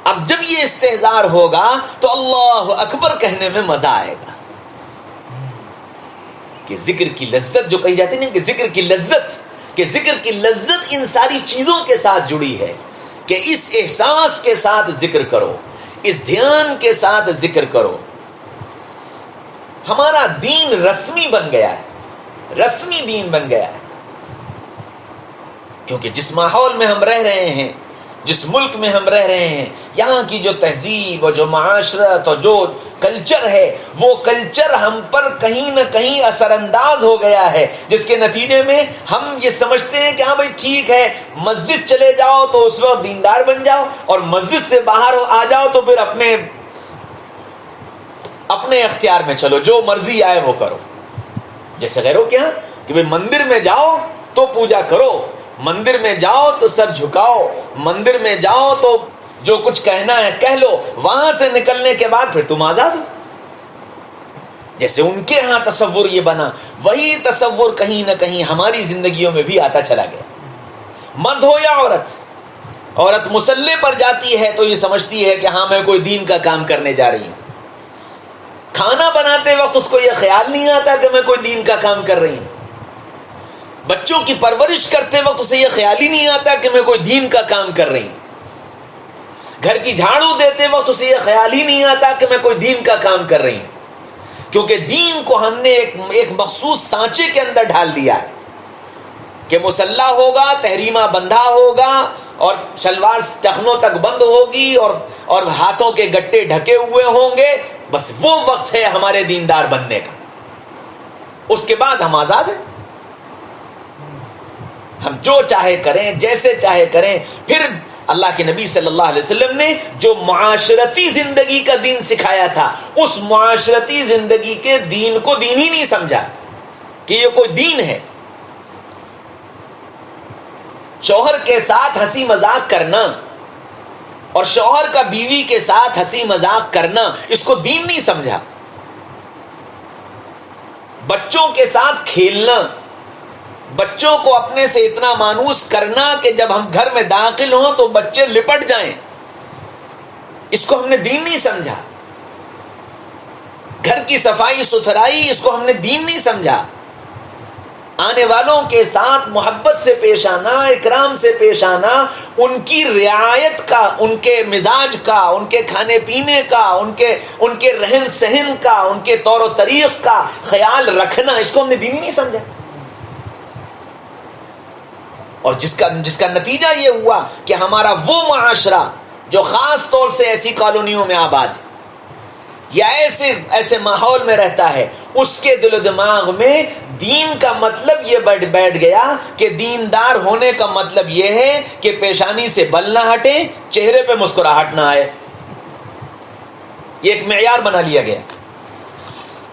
اب جب یہ استحضار ہوگا تو اللہ اکبر کہنے میں مزہ آئے گا۔ کہ ذکر کی لذت جو کہی جاتی ہے نا، کہ ذکر کی لذت ان ساری چیزوں کے ساتھ جڑی ہے کہ اس احساس کے ساتھ ذکر کرو، اس دھیان کے ساتھ ذکر کرو۔ ہمارا دین رسمی بن گیا ہے، رسمی دین بن گیا ہے، کیونکہ جس ماحول میں ہم رہ رہے ہیں، جس ملک میں ہم رہ رہے ہیں، یہاں کی جو تہذیب اور جو معاشرت اور جو کلچر ہے، وہ کلچر ہم پر کہیں نہ کہیں اثر انداز ہو گیا ہے، جس کے نتیجے میں ہم یہ سمجھتے ہیں کہ ہاں بھائی ٹھیک ہے، مسجد چلے جاؤ تو اس وقت دیندار بن جاؤ، اور مسجد سے باہر آ جاؤ تو پھر اپنے اختیار میں چلو، جو مرضی آئے وہ کرو۔ جیسے غیروں کے ہاں کہ بھائی مندر میں جاؤ تو پوجا کرو، مندر میں جاؤ تو سر جھکاؤ، مندر میں جاؤ تو جو کچھ کہنا ہے کہہ لو، وہاں سے نکلنے کے بعد پھر تم آزاد ہو۔ جیسے ان کے ہاں تصور یہ بنا، وہی تصور کہیں نہ کہیں ہماری زندگیوں میں بھی آتا چلا گیا۔ مرد ہو یا عورت مصلی پر جاتی ہے تو یہ سمجھتی ہے کہ ہاں میں کوئی دین کا کام کرنے جا رہی ہوں۔ کھانا بناتے وقت اس کو یہ خیال نہیں آتا کہ میں کوئی دین کا کام کر رہی ہوں۔ بچوں کی پرورش کرتے وقت اسے یہ خیال ہی نہیں آتا کہ میں کوئی دین کا کام کر رہی ہوں۔ گھر کی جھاڑو دیتے وقت اسے یہ خیال ہی نہیں آتا کہ میں کوئی دین کا کام کر رہی ہوں، کیونکہ دین کو ہم نے ایک مخصوص سانچے کے اندر ڈال دیا ہے کہ مسلح ہوگا، تحریمہ بندھا ہوگا، اور شلوار ٹخنوں تک بند ہوگی، اور ہاتھوں کے گٹے ڈھکے ہوئے ہوں گے۔ بس وہ وقت ہے ہمارے دیندار بننے کا، اس کے بعد ہم آزاد ہیں، ہم جو چاہے کریں، جیسے چاہے کریں۔ پھر اللہ کے نبی صلی اللہ علیہ وسلم نے جو معاشرتی زندگی کا دین سکھایا تھا، اس معاشرتی زندگی کے دین کو دین ہی نہیں سمجھا کہ یہ کوئی دین ہے۔ شوہر کے ساتھ ہنسی مذاق کرنا اور شوہر کا بیوی کے ساتھ ہنسی مذاق کرنا، اس کو دین نہیں سمجھا۔ بچوں کے ساتھ کھیلنا، بچوں کو اپنے سے اتنا مانوس کرنا کہ جب ہم گھر میں داخل ہوں تو بچے لپٹ جائیں، اس کو ہم نے دین نہیں سمجھا۔ گھر کی صفائی ستھرائی، اس کو ہم نے دین نہیں سمجھا۔ آنے والوں کے ساتھ محبت سے پیش آنا، اکرام سے پیش آنا، ان کی رعایت کا، ان کے مزاج کا، ان کے کھانے پینے کا، ان کے رہن سہن کا، ان کے طور و طریق کا خیال رکھنا، اس کو ہم نے دین ہی نہیں سمجھا۔ اور جس کا نتیجہ یہ ہوا کہ ہمارا وہ معاشرہ جو خاص طور سے ایسی کالونیوں میں آباد ہے یا ایسے ماحول میں رہتا ہے، اس کے دل و دماغ میں دین کا مطلب یہ بیٹھ گیا کہ دیندار ہونے کا مطلب یہ ہے کہ پیشانی سے بل نہ ہٹے، چہرے پہ مسکراہٹ نہ آئے۔ یہ ایک معیار بنا لیا گیا۔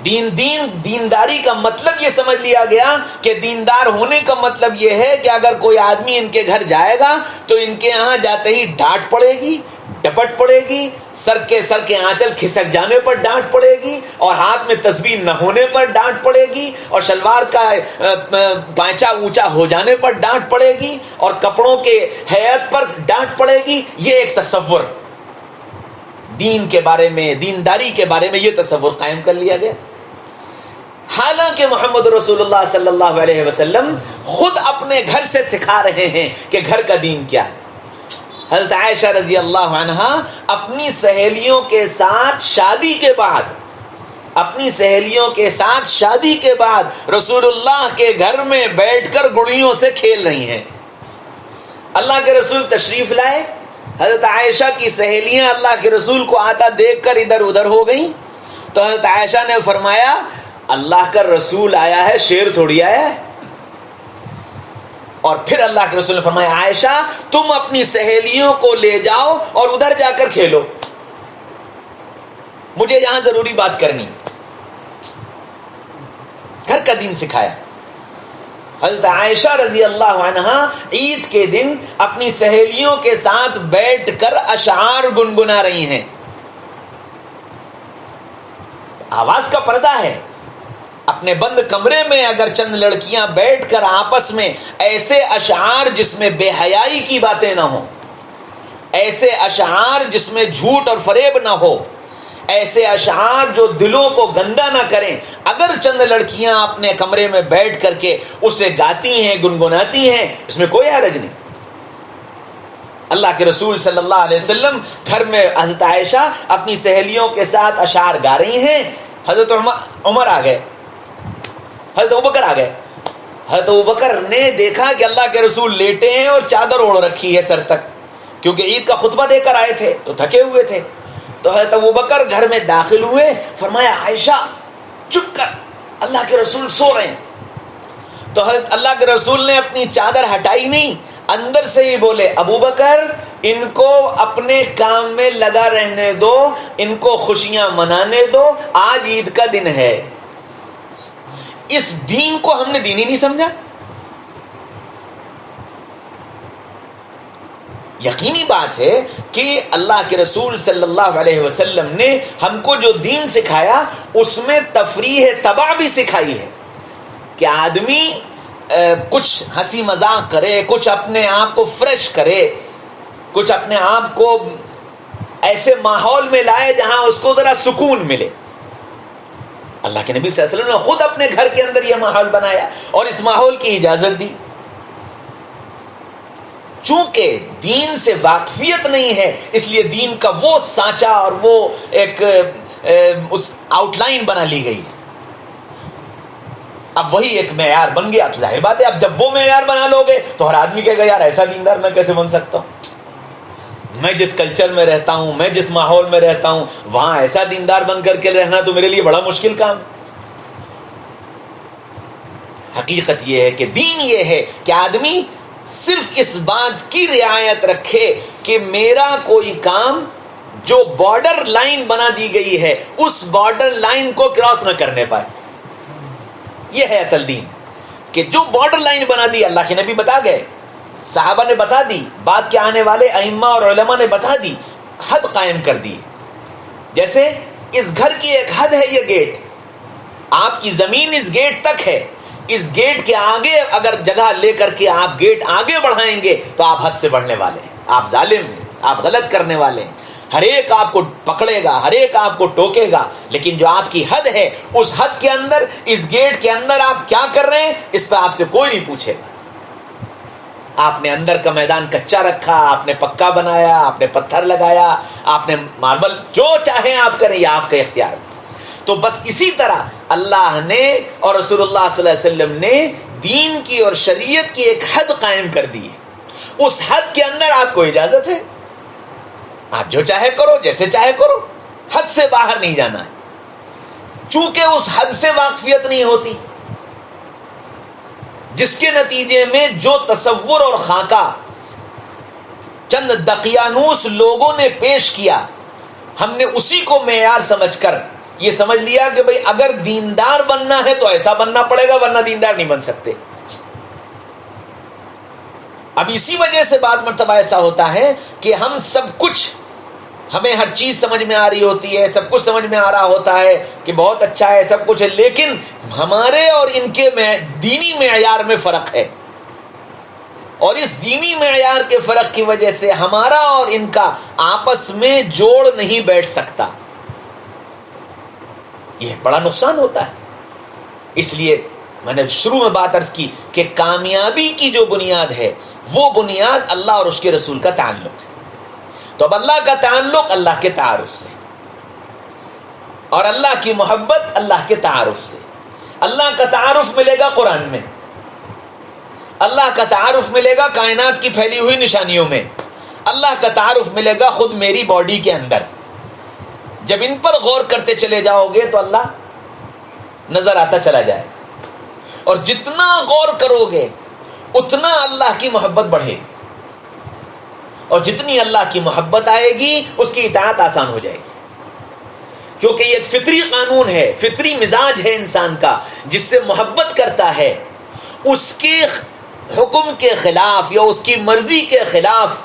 دینداری کا مطلب یہ سمجھ لیا گیا کہ دیندار ہونے کا مطلب یہ ہے کہ اگر کوئی آدمی ان کے گھر جائے گا تو ان کے یہاں جاتے ہی ڈانٹ پڑے گی، ڈپٹ پڑے گی، سر کے آنچل کھسک جانے پر ڈانٹ پڑے گی، اور ہاتھ میں تسبیح نہ ہونے پر ڈانٹ پڑے گی، اور شلوار کا پائچا اونچا ہو جانے پر ڈانٹ پڑے گی، اور کپڑوں کے ہیئت پر ڈانٹ پڑے گی۔ یہ ایک تصور دین کے بارے میں، دینداری کے بارے میں یہ تصور قائم کر لیا گیا۔ حالانکہ محمد رسول اللہ صلی اللہ علیہ وسلم خود اپنے گھر سے سکھا رہے ہیں کہ گھر کا دین کیا ہے۔ حضرت عائشہ رضی اللہ عنہا اپنی سہیلیوں کے ساتھ شادی کے بعد اپنی سہیلیوں کے ساتھ شادی کے بعد رسول اللہ کے گھر میں بیٹھ کر گڑیوں سے کھیل رہی ہیں. اللہ کے رسول تشریف لائے, حضرت عائشہ کی سہیلیاں اللہ کے رسول کو آتا دیکھ کر ادھر ادھر ہو گئیں. تو حضرت عائشہ نے فرمایا اللہ کا رسول آیا ہے, شیر تھوڑی آیا ہے. اور پھر اللہ کے رسول نے فرمایا عائشہ تم اپنی سہیلیوں کو لے جاؤ اور ادھر جا کر کھیلو, مجھے یہاں ضروری بات کرنی. گھر کا دین سکھایا. حضرت عائشہ رضی اللہ عنہا عید کے دن اپنی سہیلیوں کے ساتھ بیٹھ کر اشعار گنگنا رہی ہیں. آواز کا پردہ ہے. اپنے بند کمرے میں اگر چند لڑکیاں بیٹھ کر آپس میں ایسے اشعار جس میں بے حیائی کی باتیں نہ ہوں, ایسے اشعار جس میں جھوٹ اور فریب نہ ہو, ایسے اشعار جو دلوں کو گندا نہ کریں, اگر چند لڑکیاں اپنے کمرے میں بیٹھ کر کے اسے گاتی ہیں, گنگناتی ہیں, اس میں کوئی حرج نہیں. اللہ کے رسول صلی اللہ علیہ وسلم گھر میں حضرت عائشہ اپنی سہیلیوں کے ساتھ اشعار گا رہی ہیں. حضرت عمر آ گئے, حضرت ابوبکر آ گئے. حضرت ابوبکر نے دیکھا کہ اللہ کے رسول لیٹے ہیں اور چادر اوڑھ رکھی ہے سر تک, کیونکہ عید کا خطبہ دے کر آئے تھے تو تھکے ہوئے تھے. تو حضرت ابوبکر گھر میں داخل ہوئے, فرمایا عائشہ چپ کر, اللہ کے رسول سو رہے ہیں. تو حضرت اللہ کے رسول نے اپنی چادر ہٹائی نہیں, اندر سے ہی بولے ابوبکر ان کو اپنے کام میں لگا رہنے دو, ان کو خوشیاں منانے دو, آج عید کا دن ہے. اس دین کو ہم نے دین ہی نہیں سمجھا. یقینی بات ہے کہ اللہ کے رسول صلی اللہ علیہ وسلم نے ہم کو جو دین سکھایا اس میں تفریح تباہ بھی سکھائی ہے کہ آدمی کچھ ہنسی مذاق کرے, کچھ اپنے آپ کو فریش کرے, کچھ اپنے آپ کو ایسے ماحول میں لائے جہاں اس کو ذرا سکون ملے. اللہ کے نبی صلی اللہ علیہ وسلم نے خود اپنے گھر کے اندر یہ ماحول بنایا اور اس ماحول کی اجازت دی. چونکہ دین سے واقفیت نہیں ہے اس لیے دین کا وہ سانچہ اور وہ ایک اس آؤٹ لائن بنا لی گئی. اب وہی ایک معیار بن گیا تو ظاہر بات ہے اب جب وہ معیار بنا لو گے تو ہر آدمی کہے گا یار ایسا دیندار میں کیسے بن سکتا ہوں, میں جس کلچر میں رہتا ہوں, میں جس ماحول میں رہتا ہوں, وہاں ایسا دیندار بن کر کے رہنا تو میرے لیے بڑا مشکل کام. حقیقت یہ ہے کہ دین یہ ہے کہ آدمی صرف اس بات کی رعایت رکھے کہ میرا کوئی کام جو بارڈر لائن بنا دی گئی ہے اس بارڈر لائن کو کراس نہ کرنے پائے. یہ ہے اصل دین کہ جو بارڈر لائن بنا دی, اللہ کے نبی بتا گئے, صحابہ نے بتا دی, بعد کے آنے والے ائمہ اور علماء نے بتا دی, حد قائم کر دی. جیسے اس گھر کی ایک حد ہے, یہ گیٹ, آپ کی زمین اس گیٹ تک ہے, اس گیٹ کے آگے اگر جگہ لے کر کے آپ گیٹ آگے بڑھائیں گے تو آپ حد سے بڑھنے والے ہیں, آپ ظالم ہیں, آپ غلط کرنے والے ہیں. ہر ایک آپ کو پکڑے گا, ہر ایک آپ کو ٹوکے گا, لیکن جو آپ کی حد ہے اس حد کے اندر, اس گیٹ کے اندر آپ کیا کر رہے ہیں اس پہ آپ سے کوئی نہیں پوچھے گا. آپ نے اندر کا میدان کچا رکھا, آپ نے پکا بنایا, آپ نے پتھر لگایا, آپ نے ماربل, جو چاہیں آپ کریں, یہ آپ کا اختیار. تو بس اسی طرح اللہ نے اور رسول اللہ صلی اللہ علیہ وسلم نے دین کی اور شریعت کی ایک حد قائم کر دی ہے. اس حد کے اندر آپ کو اجازت ہے, آپ جو چاہے کرو, جیسے چاہے کرو, حد سے باہر نہیں جانا ہے. چونکہ اس حد سے واقفیت نہیں ہوتی جس کے نتیجے میں جو تصور اور خاکہ چند دقیانوس لوگوں نے پیش کیا, ہم نے اسی کو معیار سمجھ کر یہ سمجھ لیا کہ بھئی اگر دیندار بننا ہے تو ایسا بننا پڑے گا ورنہ دیندار نہیں بن سکتے. اب اسی وجہ سے بعض مرتبہ ایسا ہوتا ہے کہ ہم سب کچھ, ہمیں ہر چیز سمجھ میں آ رہی ہوتی ہے, سب کچھ سمجھ میں آ رہا ہوتا ہے کہ بہت اچھا ہے, سب کچھ ہے, لیکن ہمارے اور ان کے دینی معیار میں فرق ہے, اور اس دینی معیار کے فرق کی وجہ سے ہمارا اور ان کا آپس میں جوڑ نہیں بیٹھ سکتا. یہ بڑا نقصان ہوتا ہے. اس لیے میں نے شروع میں بات عرض کی کہ کامیابی کی جو بنیاد ہے وہ بنیاد اللہ اور اس کے رسول کا تعلق ہے. تو اب اللہ کا تعلق اللہ کے تعارف سے, اور اللہ کی محبت اللہ کے تعارف سے. اللہ کا تعارف ملے گا قرآن میں, اللہ کا تعارف ملے گا کائنات کی پھیلی ہوئی نشانیوں میں, اللہ کا تعارف ملے گا خود میری باڈی کے اندر. جب ان پر غور کرتے چلے جاؤ گے تو اللہ نظر آتا چلا جائے, اور جتنا غور کرو گے اتنا اللہ کی محبت بڑھے گی, اور جتنی اللہ کی محبت آئے گی اس کی اطاعت آسان ہو جائے گی. کیونکہ یہ ایک فطری قانون ہے, فطری مزاج ہے انسان کا, جس سے محبت کرتا ہے اس کے حکم کے خلاف یا اس کی مرضی کے خلاف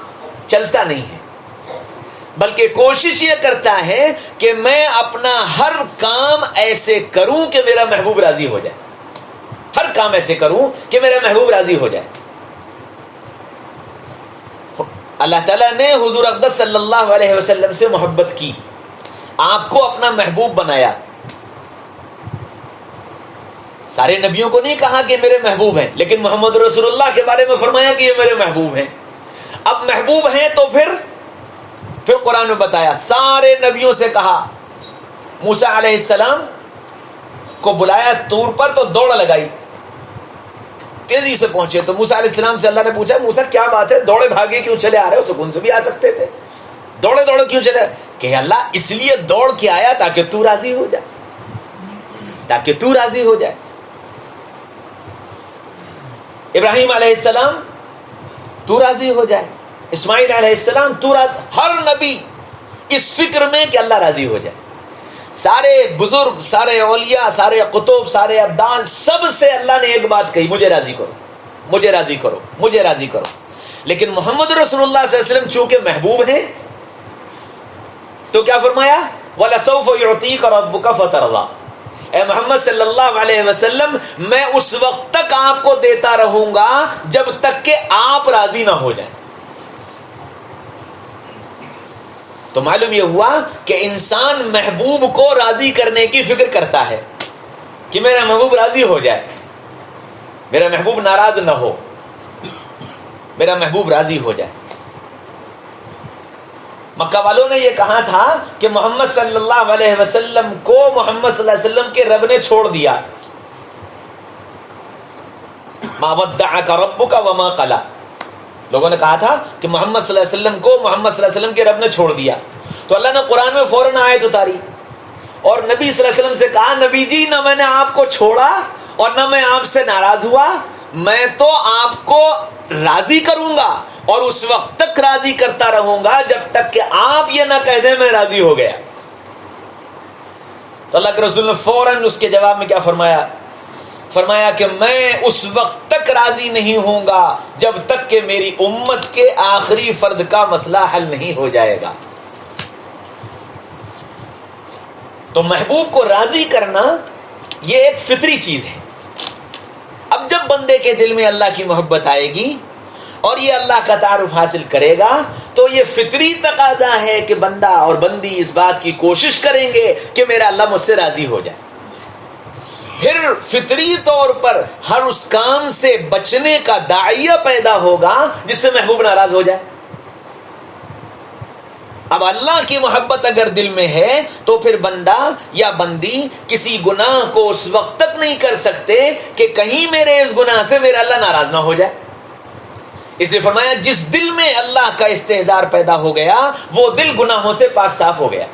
چلتا نہیں ہے, بلکہ کوشش یہ کرتا ہے کہ میں اپنا ہر کام ایسے کروں کہ میرا محبوب راضی ہو جائے, ہر کام ایسے کروں کہ میرا محبوب راضی ہو جائے. اللہ تعالیٰ نے حضور اقدس صلی اللہ علیہ وسلم سے محبت کی, آپ کو اپنا محبوب بنایا. سارے نبیوں کو نہیں کہا کہ میرے محبوب ہیں, لیکن محمد رسول اللہ کے بارے میں فرمایا کہ یہ میرے محبوب ہیں. اب محبوب ہیں تو پھر قرآن میں بتایا, سارے نبیوں سے کہا. موسیٰ علیہ السلام کو بلایا طور پر تو دوڑ لگائی, تیزی سے پہنچے. تو موسیٰ علیہ السلام سے اللہ نے پوچھا, موسیٰ کیا بات ہے, دوڑے بھاگے کیوں چلے آ رہے ہو, سکون سے بھی آ سکتے تھے, دوڑے دوڑے کیوں چلے؟ کہ اللہ اس لیے دوڑ کے آیا تاکہ تو راضی ہو جائے, تاکہ تو راضی ہو جائے. ابراہیم علیہ السلام تو راضی ہو جائے, اسماعیل علیہ السلام تو راضی. ہر نبی اس فکر میں کہ اللہ راضی ہو جائے. سارے بزرگ, سارے اولیاء, سارے قطب, سارے ابدال, سب سے اللہ نے ایک بات کہی, مجھے راضی کرو, مجھے راضی کرو, مجھے راضی کرو. لیکن محمد رسول اللہ صلی اللہ علیہ وسلم چونکہ محبوب ہیں تو کیا فرمایا, وَلَسَوْفَ يُعْطِيكَ رَبُّكَ فَتَرْضَىٰ. اے محمد صلی اللہ علیہ وسلم, میں اس وقت تک آپ کو دیتا رہوں گا جب تک کہ آپ راضی نہ ہو جائیں. تو معلوم یہ ہوا کہ انسان محبوب کو راضی کرنے کی فکر کرتا ہے کہ میرا محبوب راضی ہو جائے, میرا محبوب ناراض نہ ہو, میرا محبوب راضی ہو جائے. مکہ والوں نے یہ کہا تھا کہ محمد صلی اللہ علیہ وسلم کو محمد صلی اللہ علیہ وسلم کے رب نے چھوڑ دیا. ما ودعک ربک وما قلی. لوگوں نے کہا تھا کہ محمد صلی اللہ علیہ وسلم کو محمد صلی اللہ علیہ وسلم کے رب نے چھوڑ دیا. تو اللہ نے قرآن میں فوراً آیت اتاری اور نبی صلی اللہ علیہ وسلم سے کہا, نبی جی نہ میں نے آپ کو چھوڑا اور نہ میں آپ سے ناراض ہوا, میں تو آپ کو راضی کروں گا اور اس وقت تک راضی کرتا رہوں گا جب تک کہ آپ یہ نہ کہہ دیں میں راضی ہو گیا. تو اللہ کے رسول نے فوراً اس کے جواب میں کیا فرمایا, فرمایا کہ میں اس وقت تک راضی نہیں ہوں گا جب تک کہ میری امت کے آخری فرد کا مسئلہ حل نہیں ہو جائے گا. تو محبوب کو راضی کرنا یہ ایک فطری چیز ہے. اب جب بندے کے دل میں اللہ کی محبت آئے گی اور یہ اللہ کا تعارف حاصل کرے گا تو یہ فطری تقاضا ہے کہ بندہ اور بندی اس بات کی کوشش کریں گے کہ میرا اللہ مجھ سے راضی ہو جائے. پھر فطری طور پر ہر اس کام سے بچنے کا داعیہ پیدا ہوگا جس سے محبوب ناراض ہو جائے. اب اللہ کی محبت اگر دل میں ہے تو پھر بندہ یا بندی کسی گناہ کو اس وقت تک نہیں کر سکتے کہ کہیں میرے اس گناہ سے میرا اللہ ناراض نہ ہو جائے. اس لیے فرمایا جس دل میں اللہ کا استحضار پیدا ہو گیا وہ دل گناہوں سے پاک صاف ہو گیا.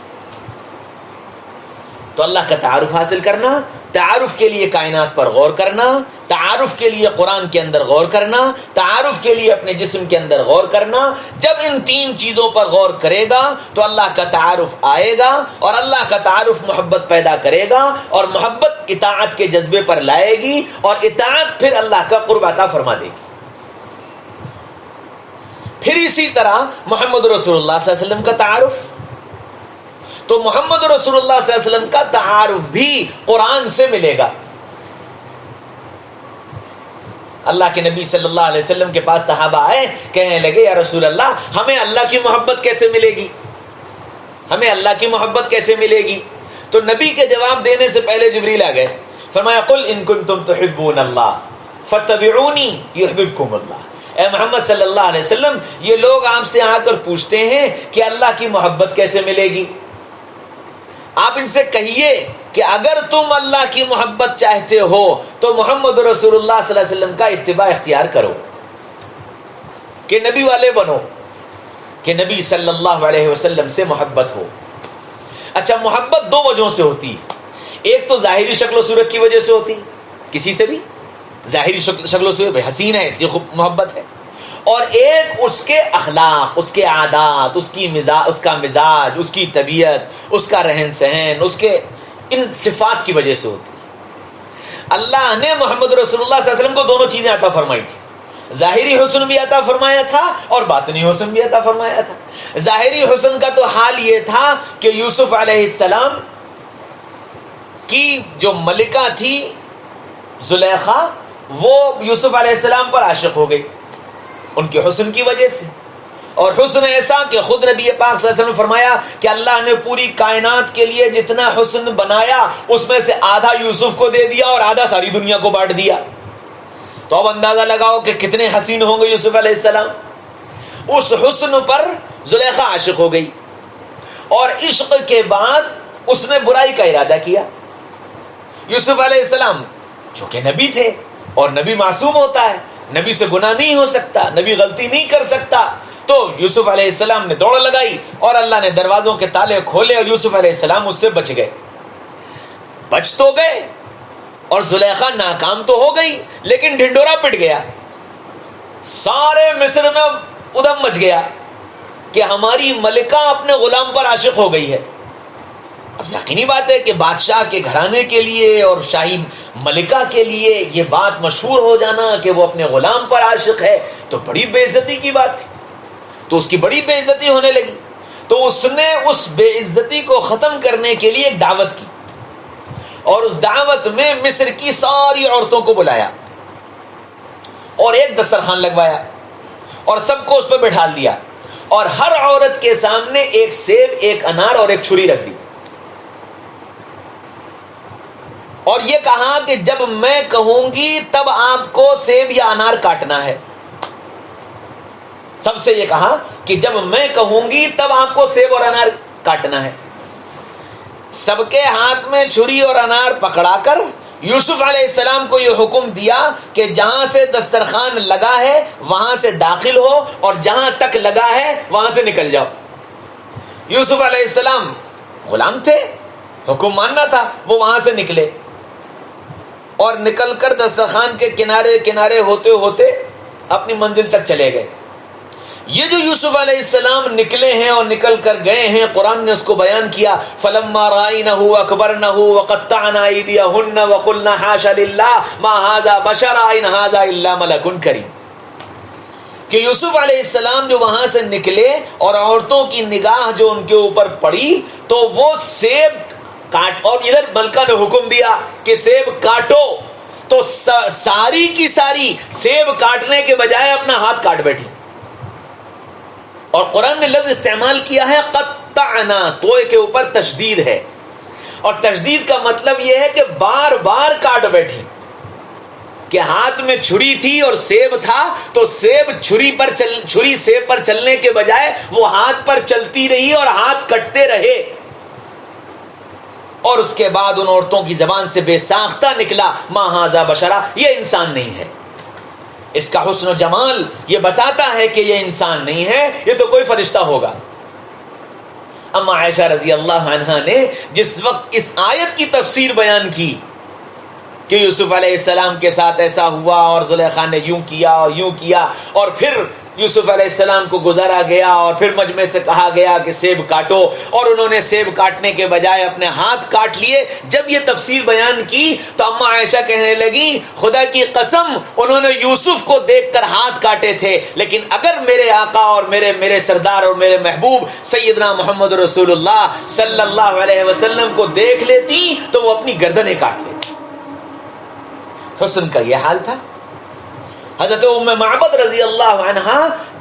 تو اللہ کا تعارف حاصل کرنا, تعارف کے لیے کائنات پر غور کرنا, تعارف کے لیے قرآن کے اندر غور کرنا, تعارف کے لیے اپنے جسم کے اندر غور کرنا. جب ان تین چیزوں پر غور کرے گا تو اللہ کا تعارف آئے گا اور اللہ کا تعارف محبت پیدا کرے گا اور محبت اطاعت کے جذبے پر لائے گی اور اطاعت پھر اللہ کا قرب عطا فرما دے گی. پھر اسی طرح محمد رسول اللہ صلی اللہ علیہ وسلم کا تعارف, تو محمد رسول اللہ صلی اللہ علیہ وسلم کا تعارف بھی قرآن سے ملے گا. اللہ کے نبی صلی اللہ علیہ وسلم کے پاس صحابہ آئے, کہنے لگے یا رسول اللہ ہمیں اللہ کی محبت کیسے ملے گی, ہمیں اللہ کی محبت کیسے ملے گی. تو نبی کے جواب دینے سے پہلے جبریل آ گئے, فرمایا قل ان کنتم تحبون اللہ فاتبعونی یحببکم اللہ. اے محمد صلی اللہ علیہ وسلم یہ لوگ آپ سے آ کر پوچھتے ہیں کہ اللہ کی محبت کیسے ملے گی. آپ ان سے کہیے کہ اگر تم اللہ کی محبت چاہتے ہو تو محمد رسول اللہ صلی اللہ علیہ وسلم کا اتباع اختیار کرو، کہ نبی والے بنو، کہ نبی صلی اللہ علیہ وسلم سے محبت ہو۔ اچھا، محبت دو وجہوں سے ہوتی ہے، ایک تو ظاہری شکل و صورت کی وجہ سے ہوتی، کسی سے بھی ظاہری شکل و صورت حسین ہے اس لیے خوب محبت ہے، اور ایک اس کے اخلاق، اس کے عادات، اس کا مزاج، اس کی طبیعت، اس کا رہن سہن، اس کے ان صفات کی وجہ سے ہوتی ہے۔ اللہ نے محمد رسول اللہ صلی اللہ علیہ وسلم کو دونوں چیزیں عطا فرمائی تھی، ظاہری حسن بھی عطا فرمایا تھا اور باطنی حسن بھی عطا فرمایا تھا۔ ظاہری حسن کا تو حال یہ تھا کہ یوسف علیہ السلام کی جو ملکہ تھی زلیخا، وہ یوسف علیہ السلام پر عاشق ہو گئی ان کے حسن کی وجہ سے، اور حسن ایسا کہ خود نبی پاک صلی اللہ علیہ وسلم نے فرمایا کہ اللہ نے پوری کائنات کے لیے جتنا حسن بنایا اس میں سے آدھا یوسف کو دے دیا اور آدھا ساری دنیا کو بانٹ دیا۔ تو اب اندازہ لگاؤ کہ کتنے حسین ہوں گے یوسف علیہ السلام۔ اس حسن پر زلیخا عاشق ہو گئی، اور عشق کے بعد اس نے برائی کا ارادہ کیا۔ یوسف علیہ السلام چونکہ نبی تھے، اور نبی معصوم ہوتا ہے، نبی سے گناہ نہیں ہو سکتا، نبی غلطی نہیں کر سکتا، تو یوسف علیہ السلام نے دوڑ لگائی اور اللہ نے دروازوں کے تالے کھولے اور یوسف علیہ السلام اس سے بچ گئے۔ بچ تو گئے اور زلیخا ناکام تو ہو گئی، لیکن ڈھنڈورا پٹ گیا، سارے مصر میں ادھم مچ گیا کہ ہماری ملکہ اپنے غلام پر عاشق ہو گئی ہے۔ اب یقینی بات ہے کہ بادشاہ کے گھرانے کے لیے اور شاہی ملکہ کے لیے یہ بات مشہور ہو جانا کہ وہ اپنے غلام پر عاشق ہے تو بڑی بے عزتی کی بات تھی، تو اس کی بڑی بے عزتی ہونے لگی۔ تو اس نے اس بے عزتی کو ختم کرنے کے لیے ایک دعوت کی، اور اس دعوت میں مصر کی ساری عورتوں کو بلایا اور ایک دسترخوان لگوایا اور سب کو اس پہ بٹھا دیا، اور ہر عورت کے سامنے ایک سیب، ایک انار اور ایک چھری رکھ دی، اور یہ کہا کہ جب میں کہوں گی تب آپ کو سیب یا انار کاٹنا ہے۔ سب سے یہ کہا کہ جب میں کہوں گی تب آپ کو سیب اور انار کاٹنا ہے۔ سب کے ہاتھ میں چھری اور انار پکڑا کر یوسف علیہ السلام کو یہ حکم دیا کہ جہاں سے دسترخوان لگا ہے وہاں سے داخل ہو، اور جہاں تک لگا ہے وہاں سے نکل جاؤ۔ یوسف علیہ السلام غلام تھے، حکم ماننا تھا، وہ وہاں سے نکلے اور نکل کر دسترخوان کے کنارے کنارے ہوتے ہوتے اپنی منزل تک چلے گئے۔ یہ جو یوسف علیہ السلام نکلے ہیں اور نکل کر گئے ہیں، قرآن نے اس کو بیان کیا، فَلَمَّا رَأَيْنَهُ أَكْبَرْنَهُ وَقَطَّعْنَ أَيْدِيَهُنَّ وَقُلْنَا حَاشَ لِلَّهِ مَا هَٰذَا بَشَرٌ إِنْ هَٰذَا إِلَّا مَلَكٌ كَرِيمٌ، کہ یوسف علیہ السلام جو وہاں سے نکلے اور عورتوں کی نگاہ جو ان کے اوپر پڑی تو وہ سیب کاٹ، اور ادھر ملکہ نے حکم دیا کہ سیب کاٹو، تو ساری کی ساری سیب کاٹنے کے بجائے اپنا ہاتھ کاٹ بیٹھی، اور قرآن نے لفظ استعمال کیا ہے قطعنا، توئے کے اوپر تشدید ہے، اور تشدید کا مطلب یہ ہے کہ بار بار کاٹ بیٹھی، کہ ہاتھ میں چھری تھی اور سیب تھا تو چھری سیب پر چلنے کے بجائے وہ ہاتھ پر چلتی رہی اور ہاتھ کٹتے رہے، اور اس کے بعد ان عورتوں کی زبان سے بے ساختہ نکلا ما ھذا بشرا، یہ انسان نہیں ہے۔ اس کا حسن و جمال یہ بتاتا ہے کہ یہ انسان نہیں ہے، یہ تو کوئی فرشتہ ہوگا۔ اما عائشہ رضی اللہ عنہا نے جس وقت اس آیت کی تفسیر بیان کی کہ یوسف علیہ السلام کے ساتھ ایسا ہوا اور زلیخا نے یوں کیا اور یوں کیا، اور پھر یوسف علیہ السلام کو گزارا گیا اور پھر مجمع سے کہا گیا کہ سیب کاٹو، اور انہوں نے سیب کاٹنے کے بجائے اپنے ہاتھ کاٹ لیے، جب یہ تفسیر بیان کی تو اما عائشہ کہنے لگی خدا کی قسم انہوں نے یوسف کو دیکھ کر ہاتھ کاٹے تھے، لیکن اگر میرے آقا اور میرے سردار اور میرے محبوب سیدنا محمد رسول اللہ صلی اللہ علیہ وسلم کو دیکھ لیتی تو وہ اپنی گردنیں کاٹ لیتی۔ حسن کا یہ حال تھا۔ حضرت ام معبد رضی اللہ عنہا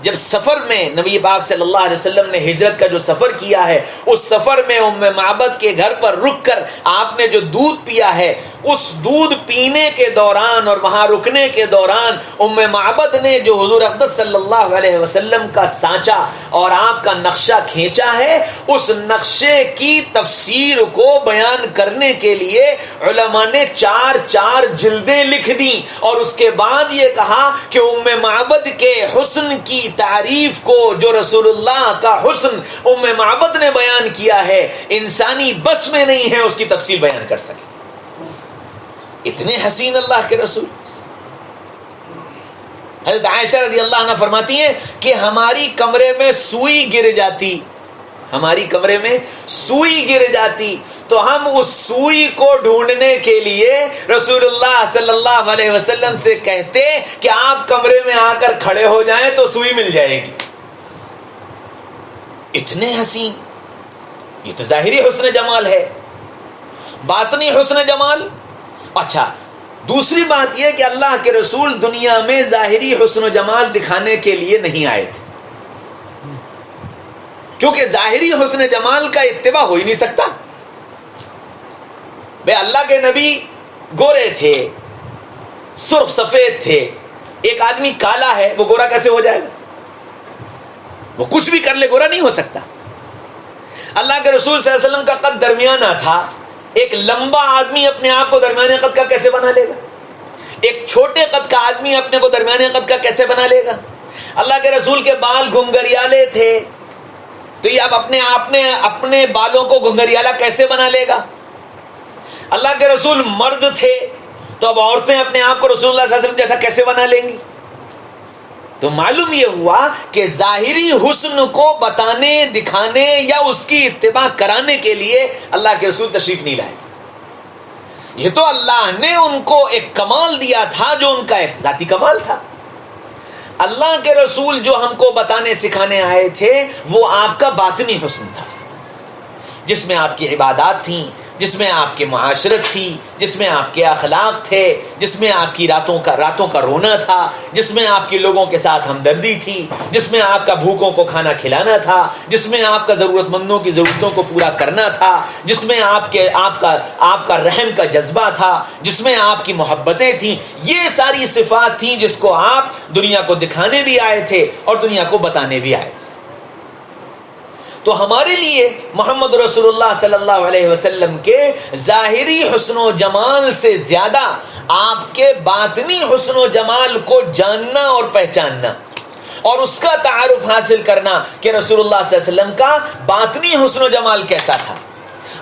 جب سفر میں نبی پاک صلی اللہ علیہ وسلم نے ہجرت کا جو سفر کیا ہے، اس سفر میں ام معبد کے گھر پر رک کر آپ نے جو دودھ پیا ہے، اس دودھ پینے کے دوران اور وہاں رکنے کے دوران ام معبد نے جو حضور اقدس صلی اللہ علیہ وسلم کا سانچا اور آپ کا نقشہ کھینچا ہے، اس نقشے کی تفسیر کو بیان کرنے کے لیے علماء نے 4 جلدیں لکھ دیں، اور اس کے بعد یہ کہا کہ ام معبد کے حسن کی تعریف کو، جو رسول اللہ کا حسن ام معبد نے بیان کیا ہے، انسانی بس میں نہیں ہے اس کی تفصیل بیان کر سکے۔ اتنے حسین اللہ کے رسول۔ حضرت عائشہ رضی اللہ عنہ فرماتی ہیں کہ ہماری کمرے میں سوئی گر جاتی، ہماری کمرے میں سوئی گر جاتی تو ہم اس سوئی کو ڈھونڈنے کے لیے رسول اللہ صلی اللہ علیہ وسلم سے کہتے کہ آپ کمرے میں آ کر کھڑے ہو جائیں تو سوئی مل جائے گی۔ اتنے حسین۔ یہ تو ظاہری حسن جمال ہے، باطنی حسن جمال۔ اچھا، دوسری بات یہ کہ اللہ کے رسول دنیا میں ظاہری حسن و جمال دکھانے کے لیے نہیں آئے تھے، کیونکہ ظاہری حسن جمال کا اتباع ہو ہی نہیں سکتا۔ بے اللہ کے نبی گورے تھے، سرخ سفید تھے، ایک آدمی کالا ہے وہ گورا کیسے ہو جائے گا؟ وہ کچھ بھی کر لے گورا نہیں ہو سکتا۔ اللہ کے رسول صلی اللہ علیہ وسلم کا قد درمیانہ تھا، ایک لمبا آدمی اپنے آپ کو درمیانے قد کا کیسے بنا لے گا؟ ایک چھوٹے قد کا آدمی اپنے کو درمیانے قد کا کیسے بنا لے گا؟ اللہ کے رسول کے بال گھنگریالے تھے، تو یہ اب اپنے بالوں کو گھنگریالا کیسے بنا لے گا؟ اللہ کے رسول مرد تھے، تو اب عورتیں اپنے آپ کو رسول اللہ صلی اللہ علیہ وسلم جیسا کیسے بنا لیں گی؟ تو معلوم یہ ہوا کہ ظاہری حسن کو بتانے، دکھانے یا اس کی اتباع کرانے کے لیے اللہ کے رسول تشریف نہیں لائے۔ یہ تو اللہ نے ان کو ایک کمال دیا تھا جو ان کا ایک ذاتی کمال تھا۔ اللہ کے رسول جو ہم کو بتانے سکھانے آئے تھے وہ آپ کا باطنی حسن تھا، جس میں آپ کی عبادات تھیں، جس میں آپ کی معاشرت تھی، جس میں آپ کے اخلاق تھے، جس میں آپ کی راتوں کا رونا تھا، جس میں آپ کے لوگوں کے ساتھ ہمدردی تھی، جس میں آپ کا بھوکوں کو کھانا کھلانا تھا، جس میں آپ کا ضرورت مندوں کی ضرورتوں کو پورا کرنا تھا، جس میں آپ کا رحم کا جذبہ تھا، جس میں آپ کی محبتیں تھیں۔ یہ ساری صفات تھیں جس کو آپ دنیا کو دکھانے بھی آئے تھے اور دنیا کو بتانے بھی آئے تھے۔ تو ہمارے لیے محمد رسول اللہ صلی اللہ علیہ وسلم کے ظاہری حسن و جمال سے زیادہ آپ کے باطنی حسن و جمال کو جاننا اور پہچاننا اور اس کا تعارف حاصل کرنا کہ رسول اللہ صلی اللہ علیہ وسلم کا باطنی حسن و جمال کیسا تھا۔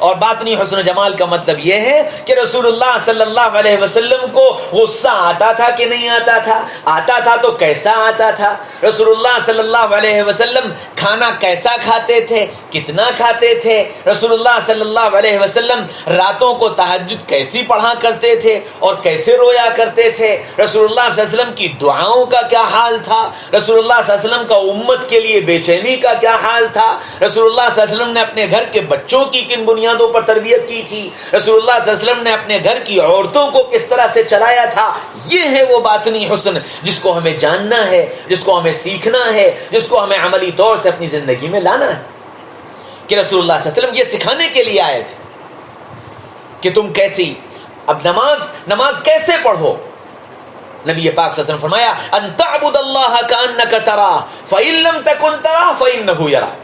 اور باطنی حسن و جمال کا مطلب یہ ہے کہ رسول اللہ صلی اللہ علیہ وسلم کو غصہ آتا تھا کہ نہیں آتا تھا؟ آتا تھا تو کیسا آتا تھا؟ رسول اللہ صلی اللہ علیہ وسلم کھانا کیسا کھاتے تھے؟ کتنا کھاتے تھے؟ رسول اللہ صلی اللہ علیہ وسلم راتوں کو تہجد کیسی پڑھا کرتے تھے اور کیسے رویا کرتے تھے؟ رسول اللہ صلی اللہ علیہ وسلم کی دعاؤں کا کیا حال تھا؟ رسول اللہ صلی اللہ علیہ وسلم کا امت کے لیے بے چینی کا کیا حال تھا؟ رسول اللہ صلی اللہ علیہ وسلم نے اپنے گھر کے بچوں کی کن بنیادوں پر تربیت کی تھی؟ رسول اللہ صلی اللہ علیہ وسلم نے اپنے گھر کی عورتوں کو کس طرح سے چلایا تھا؟ یہ ہے وہ باطنی حسن جس کو ہمیں جاننا ہے، جس کو ہمیں سیکھنا ہے، جس کو ہمیں عملی طور سے اپنی زندگی میں لانا ہے۔ کہ رسول اللہ صلی اللہ علیہ وسلم یہ سکھانے کے لیے آئے تھے کہ تم کیسی، اب نماز کیسے پڑھو؟ نبی پاک صلی اللہ علیہ وسلم فرمایا ان تعبد اللہ کأنک تراہ فإن لم تکن تراہ فإنہ یراک،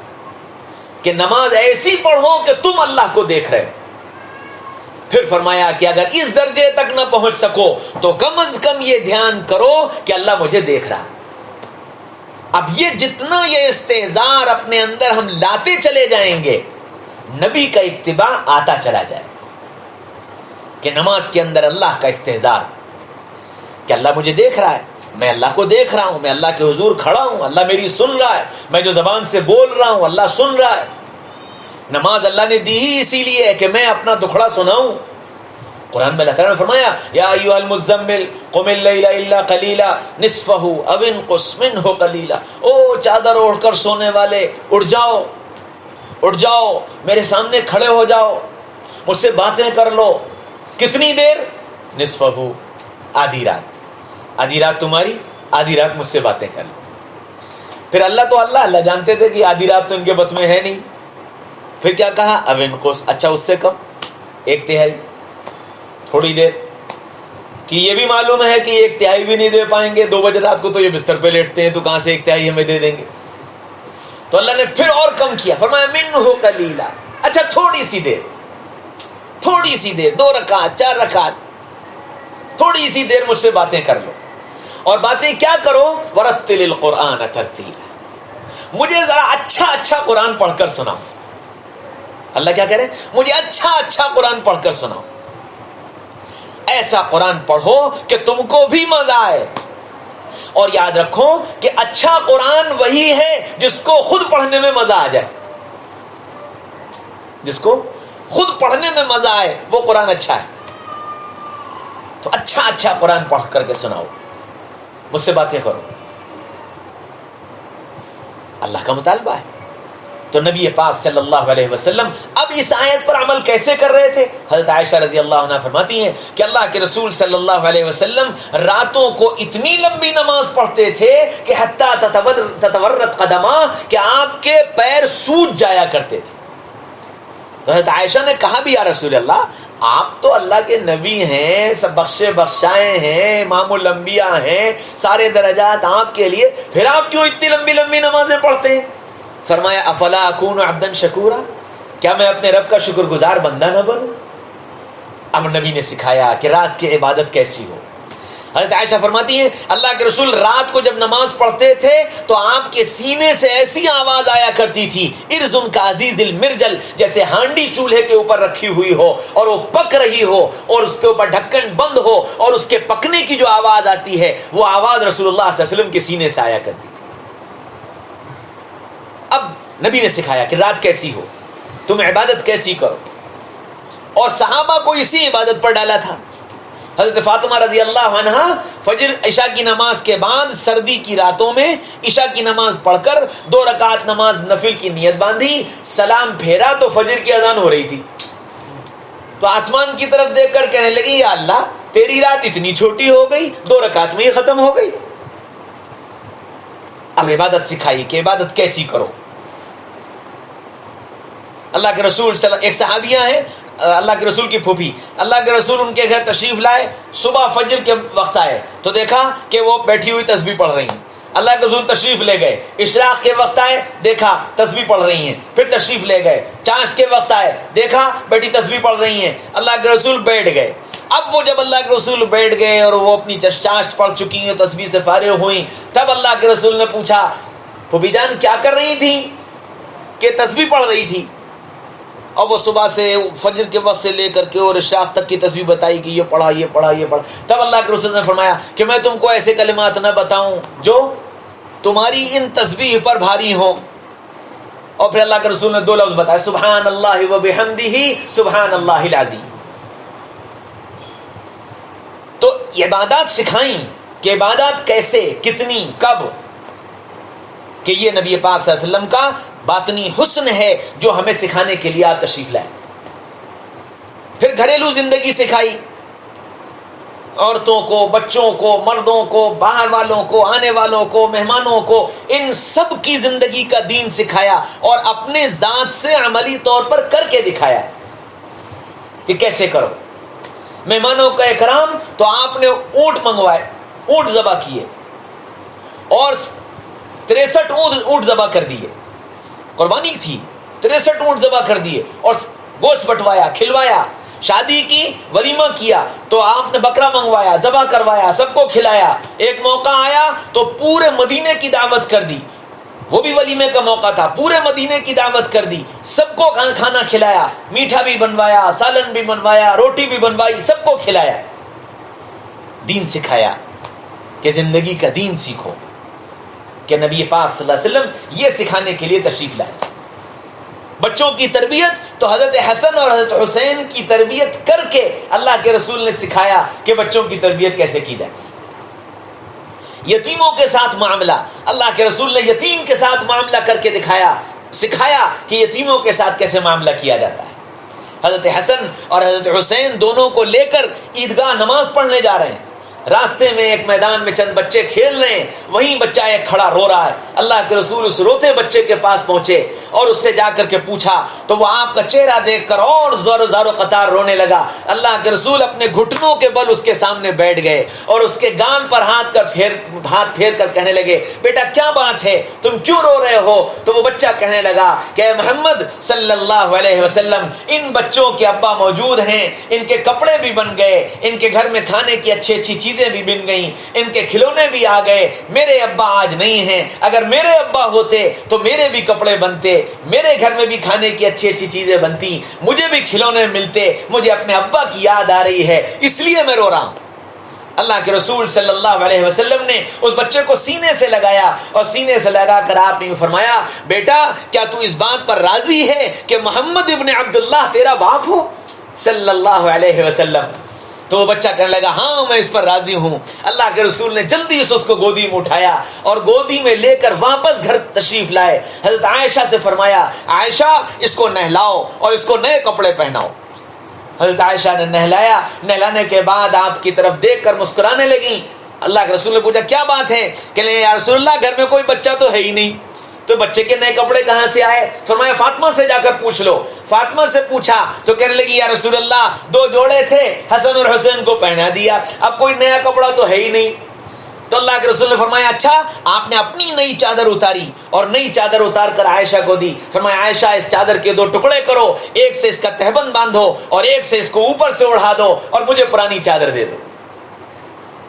کہ نماز ایسی پڑھو کہ تم اللہ کو دیکھ رہے۔ پھر فرمایا کہ اگر اس درجے تک نہ پہنچ سکو تو کم از کم یہ دھیان کرو کہ اللہ مجھے دیکھ رہا۔ اب یہ جتنا یہ استحضار اپنے اندر ہم لاتے چلے جائیں گے، نبی کا اتباع آتا چلا جائے کہ نماز کے اندر اللہ کا استحضار کہ اللہ مجھے دیکھ رہا ہے، میں اللہ کو دیکھ رہا ہوں، میں اللہ کے حضور کھڑا ہوں، اللہ میری سن رہا ہے، میں جو زبان سے بول رہا ہوں اللہ سن رہا ہے۔ نماز اللہ نے دی ہی اسی لیے ہے کہ میں اپنا دکھڑا سناؤں۔ قرآن میں اللہ تعالیٰ نے فرمایا یا ایھا المزمل قم اللیل الا قلیلا نصفہ او انقص منہ قلیلا، او چادر اوڑھ کر سونے والے اٹھ جاؤ، میرے سامنے کھڑے ہو جاؤ، مجھ سے باتیں کر لو۔ کتنی دیر؟ نصفہ، آدھی رات تمہاری، آدھی رات مجھ سے باتیں کر لو۔ پھر اللہ تو اللہ جانتے تھے کہ آدھی رات تو ان کے بس میں ہے نہیں. پھر کیا کہا؟ اب انقص، اچھا اس سے کم، 1/3، تھوڑی دیر. کہ یہ بھی معلوم ہے کہ 1/3 بھی نہیں دے پائیں گے، 2 بجے رات کو تو یہ بستر پہ لیٹتے ہیں، تو کہاں سے 1/3 ہمیں دے دیں گے. تو اللہ نے پھر اور کم کیا، فرمایا منہ قلیلا، اچھا تھوڑی سی دیر، 2 رکعت 4 رکعت، تھوڑی سی دیر مجھ سے باتیں کر لو. اور باتیں کیا کرو؟ ورتل القرآن ترتیلا، مجھے ذرا اچھا قرآن پڑھ کر سناؤ. اللہ کیا کہہ رہے ہیں؟ مجھے اچھا قرآن پڑھ کر سناؤ. ایسا قرآن پڑھو کہ تم کو بھی مزہ آئے. اور یاد رکھو کہ اچھا قرآن وہی ہے جس کو خود پڑھنے میں مزہ آ جائے. جس کو خود پڑھنے میں مزہ آئے وہ قرآن اچھا ہے. تو اچھا قرآن پڑھ کر کے سناؤ، مجھ سے باتیں کرو. اللہ کا مطالبہ ہے. تو نبی پاک صلی اللہ علیہ وسلم اب اس آیت پر عمل کیسے کر رہے تھے؟ حضرت عائشہ رضی اللہ عنہ فرماتی ہیں کہ اللہ کے رسول صلی اللہ علیہ وسلم راتوں کو اتنی لمبی نماز پڑھتے تھے کہ حتیٰ تتورت قدما، کہ آپ کے پیر سوج جایا کرتے تھے. تو حضرت عائشہ نے کہا بھی یا رسول اللہ، آپ تو اللہ کے نبی ہیں، سب بخشے بخشائے ہیں، امام الانبیاء ہیں، سارے درجات آپ کے لیے، پھر آپ کیوں اتنی لمبی نمازیں پڑھتے ہیں؟ فرمایا افلا اکون عبدا شکورا، کیا میں اپنے رب کا شکر گزار بندہ نہ بنوں؟ اب نبی نے سکھایا کہ رات کی عبادت کیسی ہو. حضرت عائشہ فرماتی ہیں اللہ کے رسول رات کو جب نماز پڑھتے تھے تو آپ کے سینے سے ایسی آواز آیا کرتی تھی، ارزن کا عزیز المرجل، جیسے ہانڈی چولہے کے اوپر رکھی ہوئی ہو اور وہ پک رہی ہو اور اس کے اوپر ڈھکن بند ہو اور اس کے پکنے کی جو آواز آتی ہے وہ آواز رسول اللہ صلی اللہ علیہ وسلم کے سینے سے آیا کرتی تھی. اب نبی نے سکھایا کہ رات کیسی ہو، تم عبادت کیسی کرو، اور صحابہ کو اسی عبادت پر ڈالا تھا. حضرت فاطمہ رضی اللہ عنہ فجر عشاء کی نماز کے بعد سردی کی راتوں میں عشاء کی نماز پڑھ کر 2 رکعت نماز نفل کی نیت باندھی، سلام پھیرا تو فجر کی اذان ہو رہی تھی. تو آسمان کی طرف دیکھ کر کہنے لگی یا اللہ تیری رات اتنی چھوٹی ہو گئی، 2 رکعت میں ہی ختم ہو گئی. اب عبادت سکھائی کہ عبادت کیسی کرو. اللہ کے رسول ایک صحابیہ ہیں اللہ کے رسول کی پھوپھی، اللہ کے رسول ان کے گھر تشریف لائے، صبح فجر کے وقت آئے تو دیکھا کہ وہ بیٹھی ہوئی تسبیح پڑھ رہی ہیں. اللہ کے رسول تشریف لے گئے، اشراق کے وقت آئے دیکھا تسبیح پڑھ رہی ہیں، پھر تشریف لے گئے، چاشت کے وقت آئے دیکھا بیٹی تسبیح پڑھ رہی ہیں. اللہ کے رسول بیٹھ گئے. اب وہ جب اللہ کے رسول بیٹھ گئے اور وہ اپنی چاشت پڑھ چکی ہیں، تسبیح سے فارغ ہوئیں، تب اللہ کے رسول نے پوچھا پھوپھی جان کیا کر رہی تھی؟ کہ تسبیح پڑھ رہی تھی. اور وہ صبح سے فجر کے وقت سے لے کر کے اور عشاء تک کی تسبیح بتائی کہ یہ پڑھا یہ پڑھا یہ پڑھا. تب اللہ کے رسول نے فرمایا کہ میں تم کو ایسے کلمات نہ بتاؤں جو تمہاری ان تسبیح پر بھاری ہوں. اور پھر اللہ کے رسول نے 2 لفظ بتائے، سبحان اللہ و بحمدہ سبحان اللہ العظیم. تو عبادات سکھائیں کہ عبادات کیسے، کتنی، کب، کہ یہ نبی پاک صلی اللہ علیہ وسلم کا باطنی حسن ہے جو ہمیں سکھانے کے لیے آپ تشریف لائے تھے. پھر گھریلو زندگی سکھائی، عورتوں کو، بچوں کو، مردوں کو، باہر والوں کو، آنے والوں کو، مہمانوں کو، ان سب کی زندگی کا دین سکھایا اور اپنے ذات سے عملی طور پر کر کے دکھایا کہ کیسے کرو. مہمانوں کا اکرام تو آپ نے اونٹ منگوائے، اونٹ ذبح کیے اور 63 اونٹ ذبح کر دیے، قربانی تھی، 63 اونٹ ذبح کر دیے اور گوشت بٹوایا، کھلوایا. شادی کی، ولیمہ کیا تو آپ نے بکرا منگوایا، ذبح کروایا، سب کو کھلایا. ایک موقع آیا تو پورے مدینے کی دعوت کر دی، وہ بھی ولیمے کا موقع تھا، پورے مدینے کی دعوت کر دی، سب کو کھانا کھلایا، میٹھا بھی بنوایا، سالن بھی بنوایا، روٹی بھی بنوائی، سب کو کھلایا. دین سکھایا کہ زندگی کا دین سیکھو، کہ نبی پاک صلی اللہ علیہ وسلم یہ سکھانے کے لیے تشریف لائے. بچوں کی تربیت تو حضرت حسن اور حضرت حسین کی تربیت کر کے اللہ کے رسول نے سکھایا کہ بچوں کی تربیت کیسے کی جائے. یتیموں کے ساتھ معاملہ، اللہ کے رسول نے یتیم کے ساتھ معاملہ کر کے دکھایا، سکھایا کہ یتیموں کے ساتھ کیسے معاملہ کیا جاتا ہے. حضرت حسن اور حضرت حسین دونوں کو لے کر عیدگاہ نماز پڑھنے جا رہے ہیں. راستے میں ایک میدان میں چند بچے کھیل رہے ہیں، وہیں بچہ ایک کھڑا رو رہا ہے۔ اللہ کے رسول اس روتے بچے کے پاس پہنچے اور اس سے جا کر کے پوچھا تو وہ آپ کا چہرہ دیکھ کر اور زارو قطار رونے لگا۔ اللہ کے رسول اپنے گھٹنوں کے بل اس کے سامنے بیٹھ گئے اور اس کے گال پر ہاتھ پھیر کر کہنے لگے، بیٹا کیا بات ہے، تم کیوں رو رہے ہو؟ تو وہ بچہ کہنے لگا کہ اے محمد صلی اللہ علیہ وسلم، ان بچوں کے ابا موجود ہیں، ان کے کپڑے بھی بن گئے، ان کے گھر میں کھانے کی اچھی چیزیں بھی بن گئیں، ان کے کھلونے بھی آ گئے، میرے ابا آج نہیں ہیں۔ اگر میرے ابا ہوتے تو میرے بھی کپڑے بنتے، میرے گھر میں بھی کھانے کی اچھی چیزیں بنتی، مجھے بھی کھلونے ملتے، مجھے اپنے ابا کی یاد آ رہی ہے، اس لیے میں رو رہا ہوں۔ اللہ کے رسول صلی اللہ علیہ وسلم نے اس بچے کو سینے سے لگایا اور سینے سے لگا کر آپ نے فرمایا، بیٹا کیا تو اس بات پر راضی ہے کہ محمد ابن عبداللہ تیرا باپ ہو صلی اللہ علیہ وسلم؟ تو وہ بچہ کہنے لگا، ہاں میں اس پر راضی ہوں۔ اللہ کے رسول نے جلدی سے اس کو گودی میں اٹھایا اور گودی میں لے کر واپس گھر تشریف لائے۔ حضرت عائشہ سے فرمایا، عائشہ اس کو نہلاؤ اور اس کو نئے کپڑے پہناؤ۔ حضرت عائشہ نے نہلایا، نہلانے کے بعد آپ کی طرف دیکھ کر مسکرانے لگیں۔ اللہ کے رسول نے پوچھا، کیا بات ہے؟ کہ یا رسول اللہ گھر میں کوئی بچہ تو ہے ہی نہیں، تو بچے کے نئے کپڑے کہاں سے آئے؟ فرمایا فاطمہ سے جا کر پوچھ لو۔ فاطمہ سے پوچھا تو کہنے لگی، یا رسول اللہ 2 جوڑے تھے، حسن اور حسین کو پہنا دیا، اب کوئی نیا کپڑا تو ہے ہی نہیں۔ تو اللہ کے رسول نے فرمایا، اچھا آپ نے اپنی نئی چادر اتاری اور نئی چادر اتار کر عائشہ کو دی۔ فرمایا عائشہ اس چادر کے 2 ٹکڑے کرو، ایک سے اس کا تہبند باندھو اور ایک سے اس کو اوپر سے اڑا دو اور مجھے پرانی چادر دے دو۔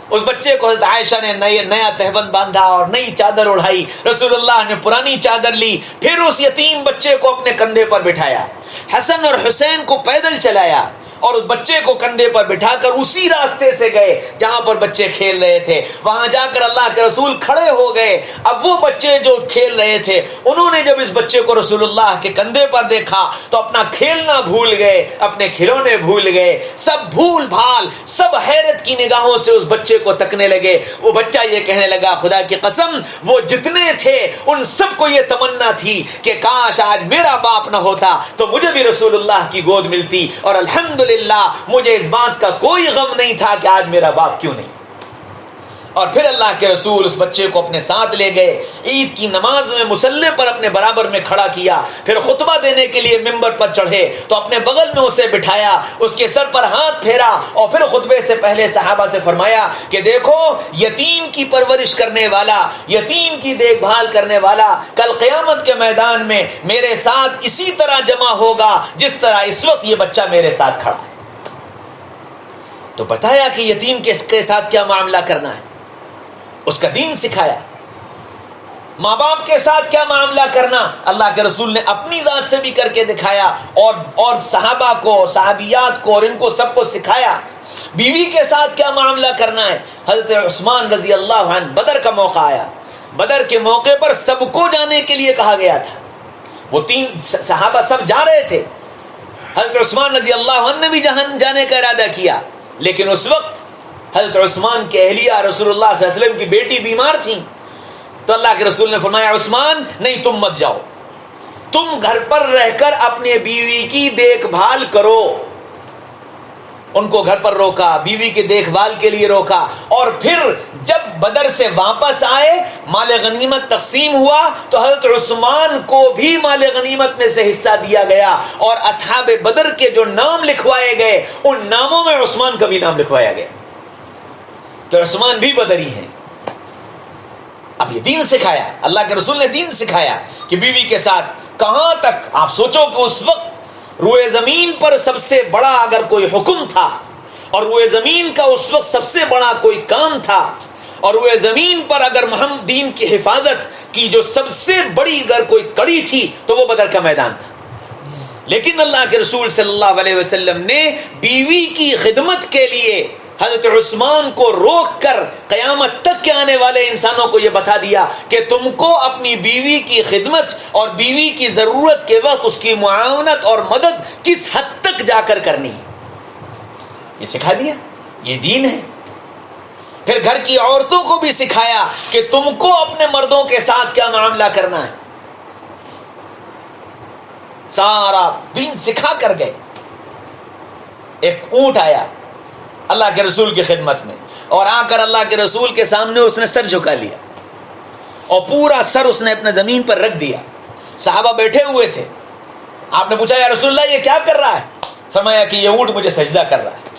اس بچے کو حضرت عائشہ نے نیا تہبند باندھا اور نئی چادر اڑائی۔ رسول اللہ نے پرانی چادر لی، پھر اس یتیم بچے کو اپنے کندھے پر بٹھایا، حسن اور حسین کو پیدل چلایا اور اس بچے کو کندھے پر بٹھا کر اسی راستے سے گئے جہاں پر بچے کھیل رہے تھے۔ وہاں جا کر اللہ کے رسول کھڑے ہو گئے۔ اب وہ بچے جو کھیل رہے تھے انہوں نے جب اس بچے کو رسول اللہ کے کندھے پر دیکھا تو اپنا کھیلنا بھول گئے، اپنے کھلونے بھول گئے، سب بھول بھال، سب حیرت کی نگاہوں سے اس بچے کو تکنے لگے۔ وہ بچہ یہ کہنے لگا، خدا کی قسم وہ جتنے تھے ان سب کو یہ تمنا تھی کہ کاش آج میرا باپ نہ ہوتا تو مجھے بھی رسول اللہ کی گود ملتی، اور الحمدللہ مجھے اس بات کا کوئی غم نہیں تھا کہ آج میرا باپ کیوں نہیں۔ اور پھر اللہ کے رسول اس بچے کو اپنے ساتھ لے گئے، عید کی نماز میں مصلی پر اپنے برابر میں کھڑا کیا، پھر خطبہ دینے کے لیے ممبر پر چڑھے تو اپنے بغل میں اسے بٹھایا، اس کے سر پر ہاتھ پھیرا اور پھر خطبے سے پہلے صحابہ سے فرمایا کہ دیکھو یتیم کی پرورش کرنے والا، یتیم کی دیکھ بھال کرنے والا کل قیامت کے میدان میں میرے ساتھ اسی طرح جمع ہوگا جس طرح اس وقت یہ بچہ میرے ساتھ کھڑا ہے۔ تو بتایا کہ یتیم کے ساتھ کیا معاملہ کرنا ہے، اس کا دین سکھایا۔ ماں باپ کے ساتھ کیا معاملہ کرنا اللہ کے رسول نے اپنی ذات سے بھی کر کے دکھایا اور صحابہ کو، صحابیات کو اور ان کو سب کو سکھایا۔ بیوی کے ساتھ کیا معاملہ کرنا ہے۔ حضرت عثمان رضی اللہ عنہ بدر کا موقع آیا، بدر کے موقع پر سب کو جانے کے لیے کہا گیا تھا، وہ 3 صحابہ سب جا رہے تھے، حضرت عثمان رضی اللہ عنہ نے بھی جانے کا ارادہ کیا، لیکن اس وقت حضرت عثمان کی اہلیہ رسول اللہ صلی اللہ علیہ وسلم کی بیٹی بیمار تھی، تو اللہ کے رسول نے فرمایا عثمان نہیں تم مت جاؤ، تم گھر پر رہ کر اپنے بیوی کی دیکھ بھال کرو۔ ان کو گھر پر روکا، بیوی کی دیکھ بھال کے لیے روکا، اور پھر جب بدر سے واپس آئے مال غنیمت تقسیم ہوا تو حضرت عثمان کو بھی مال غنیمت میں سے حصہ دیا گیا، اور اصحاب بدر کے جو نام لکھوائے گئے ان ناموں میں عثمان کا بھی نام لکھوایا گیا، تو عثمان بھی بدری ہیں۔ اب یہ دین سکھایا، اللہ کے رسول نے دین سکھایا کہ بیوی کے ساتھ کہاں تک۔ آپ سوچو کہ اس وقت روئے زمین پر سب سے بڑا اگر کوئی حکم تھا اور روئے زمین کا اس وقت سب سے بڑا کوئی کام تھا، اور روئے زمین پر اگر محمد دین کی حفاظت کی جو سب سے بڑی اگر کوئی کڑی تھی تو وہ بدر کا میدان تھا، لیکن اللہ کے رسول صلی اللہ علیہ وسلم نے بیوی کی خدمت کے لیے حضرت عثمان کو روک کر قیامت تک کے آنے والے انسانوں کو یہ بتا دیا کہ تم کو اپنی بیوی کی خدمت اور بیوی کی ضرورت کے وقت اس کی معاونت اور مدد کس حد تک جا کر کرنی ہے، یہ سکھا دیا، یہ دین ہے۔ پھر گھر کی عورتوں کو بھی سکھایا کہ تم کو اپنے مردوں کے ساتھ کیا معاملہ کرنا ہے، سارا دین سکھا کر گئے۔ ایک اونٹ آیا، اللہ کے رسول کی خدمت میں، اور آ کر اللہ کے رسول کے سامنے اس نے سر جھکا لیا اور پورا سر اس نے اپنے زمین پر رکھ دیا. صحابہ بیٹھے ہوئے تھے. آپ نے پوچھا یا رسول اللہ یہ کیا کر رہا ہے؟ فرمایا کہ یہ اونٹ مجھے سجدہ کر رہا ہے.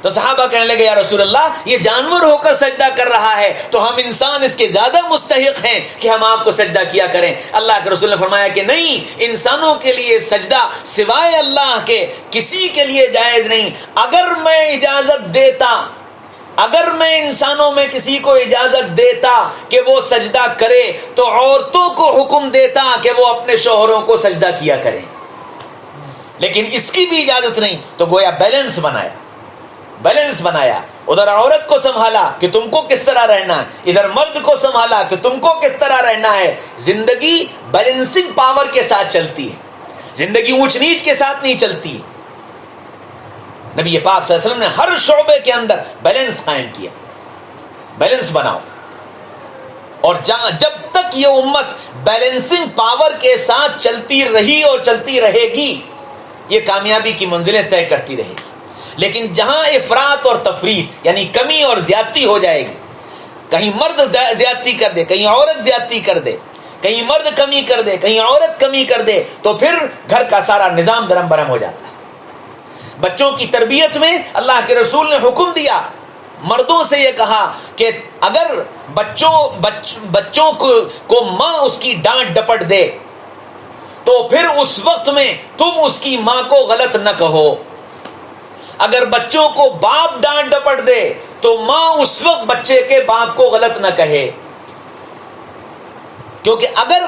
تو صحابہ کہنے لگے یا رسول اللہ یہ جانور ہو کر سجدہ کر رہا ہے تو ہم انسان اس کے زیادہ مستحق ہیں کہ ہم آپ کو سجدہ کیا کریں. اللہ کے رسول نے فرمایا کہ نہیں، انسانوں کے لیے سجدہ سوائے اللہ کے کسی کے لیے جائز نہیں. اگر میں اجازت دیتا، اگر میں انسانوں میں کسی کو اجازت دیتا کہ وہ سجدہ کرے تو عورتوں کو حکم دیتا کہ وہ اپنے شوہروں کو سجدہ کیا کریں، لیکن اس کی بھی اجازت نہیں. تو گویا بیلنس بنایا. ادھر عورت کو سنبھالا کہ تم کو کس طرح رہنا ہے، ادھر مرد کو سنبھالا کہ تم کو کس طرح رہنا ہے. زندگی بیلنسنگ پاور کے ساتھ چلتی ہے، زندگی اونچ نیچ کے ساتھ نہیں چلتی. نبی پاک صلی اللہ علیہ وسلم نے ہر شعبے کے اندر بیلنس قائم کیا. بیلنس بناؤ، اور جب تک یہ امت بیلنسنگ پاور کے ساتھ چلتی رہی اور چلتی رہے گی یہ کامیابی کی منزلیں طے کرتی رہے گی. لیکن جہاں افراط اور تفریط یعنی کمی اور زیادتی ہو جائے گی، کہیں مرد زیادتی کر دے، کہیں عورت زیادتی کر دے، کہیں مرد کمی کر دے، کہیں عورت کمی کر دے، تو پھر گھر کا سارا نظام درم برم ہو جاتا ہے. بچوں کی تربیت میں اللہ کے رسول نے حکم دیا، مردوں سے یہ کہا کہ اگر بچوں کو ماں اس کی ڈانٹ ڈپٹ دے تو پھر اس وقت میں تم اس کی ماں کو غلط نہ کہو. اگر بچوں کو باپ ڈانٹ ڈپٹ دے تو ماں اس وقت بچے کے باپ کو غلط نہ کہے، کیونکہ اگر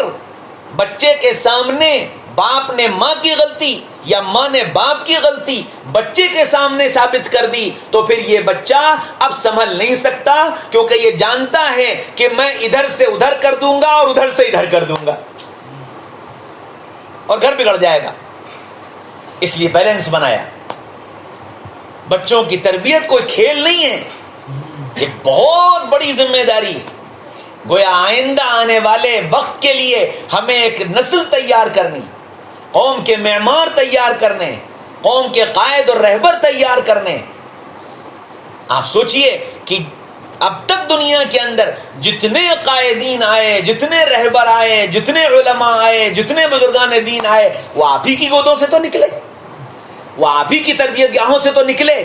بچے کے سامنے باپ نے ماں کی غلطی یا ماں نے باپ کی غلطی بچے کے سامنے ثابت کر دی تو پھر یہ بچہ اب سنبھل نہیں سکتا، کیونکہ یہ جانتا ہے کہ میں ادھر سے ادھر کر دوں گا اور ادھر سے ادھر کر دوں گا اور گھر بگڑ جائے گا. اس لیے بیلنس بنایا. بچوں کی تربیت کوئی کھیل نہیں ہے، ایک بہت بڑی ذمہ داری. گویا آئندہ آنے والے وقت کے لیے ہمیں ایک نسل تیار کرنی، قوم کے معمار تیار کرنے، قوم کے قائد اور رہبر تیار کرنے. آپ سوچئے کہ اب تک دنیا کے اندر جتنے قائدین آئے، جتنے رہبر آئے، جتنے علماء آئے، جتنے بزرگان دین آئے، وہ آپ ہی کی گودوں سے تو نکلے، وہ آپ ہی کی تربیت گاہوں سے تو نکلے.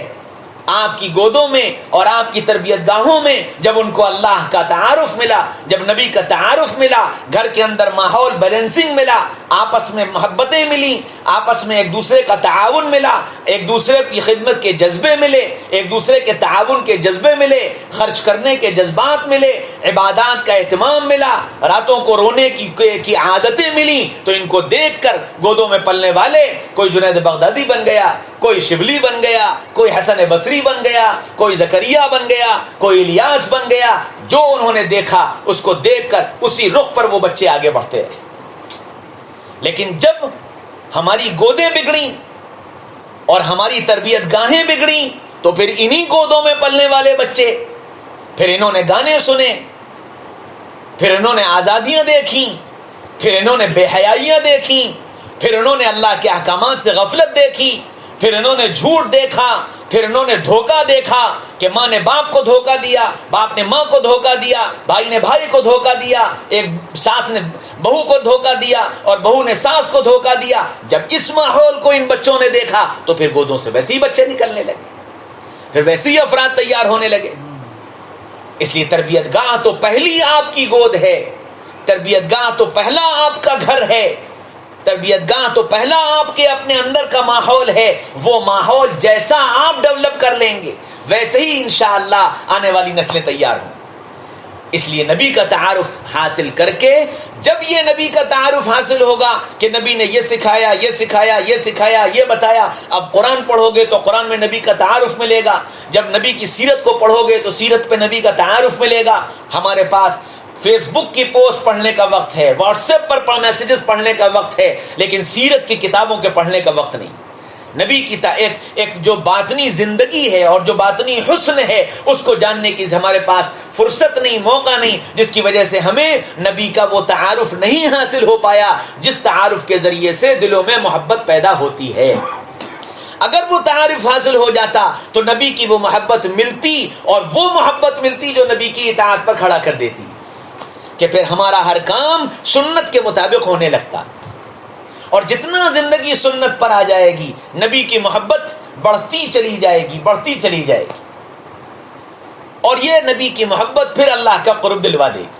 آپ کی گودوں میں اور آپ کی تربیت گاہوں میں جب ان کو اللہ کا تعارف ملا، جب نبی کا تعارف ملا، گھر کے اندر ماحول بیلنسنگ ملا، آپس میں محبتیں ملی، آپس میں ایک دوسرے کا تعاون ملا، ایک دوسرے کی خدمت کے جذبے ملے، ایک دوسرے کے تعاون کے جذبے ملے، خرچ کرنے کے جذبات ملے، عبادات کا اہتمام ملا، راتوں کو رونے کی عادتیں ملی، تو ان کو دیکھ کر گودوں میں پلنے والے کوئی جنید بغدادی بن گیا، کوئی شبلی بن گیا، کوئی حسن بصری بن گیا، کوئی زکریا بن گیا، کوئی الیاس بن گیا. جو انہوں نے دیکھا اس کو دیکھ کر اسی رخ پر وہ بچے آگے بڑھتے رہے. لیکن جب ہماری گودیں بگڑیں اور ہماری تربیت گاہیں بگڑیں تو پھر انہی گودوں میں پلنے والے بچے، پھر انہوں نے گانے سنے، پھر انہوں نے آزادیاں دیکھیں، پھر انہوں نے بے حیائیاں دیکھیں، پھر انہوں نے اللہ کے احکامات سے غفلت دیکھی، پھر انہوں نے جھوٹ دیکھا، پھر انہوں نے دھوکہ دیکھا کہ ماں نے باپ کو دھوکہ دیا، باپ نے ماں کو دھوکہ دیا، بھائی نے بھائی کو دھوکہ دیا، ایک ساس نے بہو کو دھوکہ دیا اور بہو نے ساس کو دھوکہ دیا. جب اس ماحول کو ان بچوں نے دیکھا تو پھر گودوں سے ویسے ہی بچے نکلنے لگے، پھر ویسے ہی افراد تیار ہونے لگے. اس لیے تربیت گاہ تو پہلی آپ کی گود ہے، تربیت گاہ تو پہلا آپ کا گھر ہے، تربیت گاہ تو پہلا آپ کے اپنے اندر کا ماحول ہے. وہ ماحول جیسا آپ ڈیولپ کر لیں گے ویسے ہی انشاءاللہ آنے والی نسلیں تیار ہوں. اس لیے نبی کا تعارف حاصل کر کے، جب یہ نبی کا تعارف حاصل ہوگا کہ نبی نے یہ سکھایا، یہ سکھایا، یہ سکھایا، یہ بتایا، اب قرآن پڑھو گے تو قرآن میں نبی کا تعارف ملے گا. جب نبی کی سیرت کو پڑھو گے تو سیرت پہ نبی کا تعارف ملے گا. ہمارے پاس فیس بک کی پوسٹ پڑھنے کا وقت ہے، واٹس ایپ پر میسیجز پڑھنے کا وقت ہے، لیکن سیرت کی کتابوں کے پڑھنے کا وقت نہیں. نبی کی ایک جو باطنی زندگی ہے اور جو باطنی حسن ہے اس کو جاننے کی ہمارے پاس فرصت نہیں، موقع نہیں، جس کی وجہ سے ہمیں نبی کا وہ تعارف نہیں حاصل ہو پایا جس تعارف کے ذریعے سے دلوں میں محبت پیدا ہوتی ہے. اگر وہ تعارف حاصل ہو جاتا تو نبی کی وہ محبت ملتی، اور وہ محبت ملتی جو نبی کی اطاعت پر کھڑا کر دیتی، کہ پھر ہمارا ہر کام سنت کے مطابق ہونے لگتا، اور جتنا زندگی سنت پر آ جائے گی نبی کی محبت بڑھتی چلی جائے گی، بڑھتی چلی جائے گی، اور یہ نبی کی محبت پھر اللہ کا قرب دلوا دے گی۔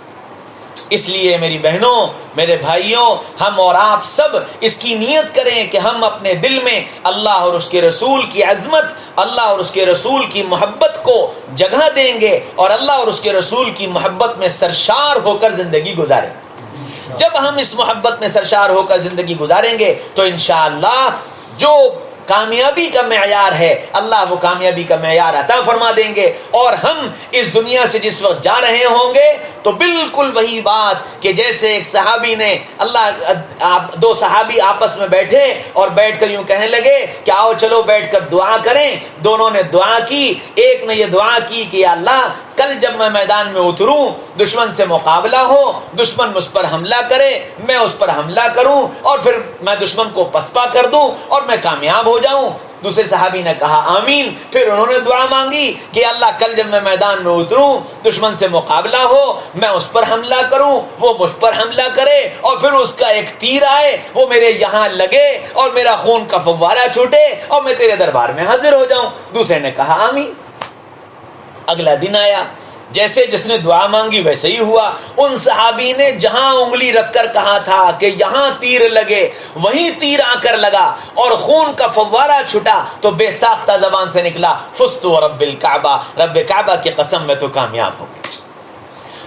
اس لیے میری بہنوں، میرے بھائیوں، ہم اور آپ سب اس کی نیت کریں کہ ہم اپنے دل میں اللہ اور اس کے رسول کی عظمت، اللہ اور اس کے رسول کی محبت کو جگہ دیں گے، اور اللہ اور اس کے رسول کی محبت میں سرشار ہو کر زندگی گزاریں۔ جب ہم اس محبت میں سرشار ہو کر زندگی گزاریں گے تو انشاءاللہ جو کامیابی کا معیار ہے اللہ وہ کامیابی کا معیار عطا فرما دیں گے، اور ہم اس دنیا سے جس وقت جا رہے ہوں گے تو بالکل وہی بات کہ جیسے ایک صحابی نے دو صحابی آپس میں بیٹھے اور بیٹھ کر یوں کہنے لگے کہ آؤ چلو بیٹھ کر دعا کریں۔ دونوں نے دعا کی، ایک نے یہ دعا کی کہ یا اللہ کل جب میں میدان میں اتروں، دشمن سے مقابلہ ہو، دشمن مجھ پر حملہ کرے، میں اس پر حملہ کروں اور پھر میں دشمن کو پسپا کر دوں اور میں کامیاب ہو جاؤں۔ دوسرے صحابی نے کہا آمین۔ پھر انہوں نے دعا مانگی کہ اللہ کل جب میں میدان میں اتروں، دشمن سے مقابلہ ہو، میں اس پر حملہ کروں، وہ مجھ پر حملہ کرے، اور پھر اس کا ایک تیر آئے، وہ میرے یہاں لگے اور میرا خون کا فوارہ چھوٹے اور میں تیرے دربار میں حاضر ہو جاؤں۔ دوسرے نے کہا آمین۔ اگلا دن آیا، جیسے جس نے دعا مانگی ویسے ہی ہوا۔ ان صحابی نے جہاں انگلی رکھ کر کہا تھا کہ یہاں تیر لگے، وہیں تیر آ کر لگا اور خون کا فوارہ چھٹا تو بے ساختہ زبان سے نکلا فزت ورب الکعبہ، رب کعبہ کی قسم میں تو کامیاب ہو گیا۔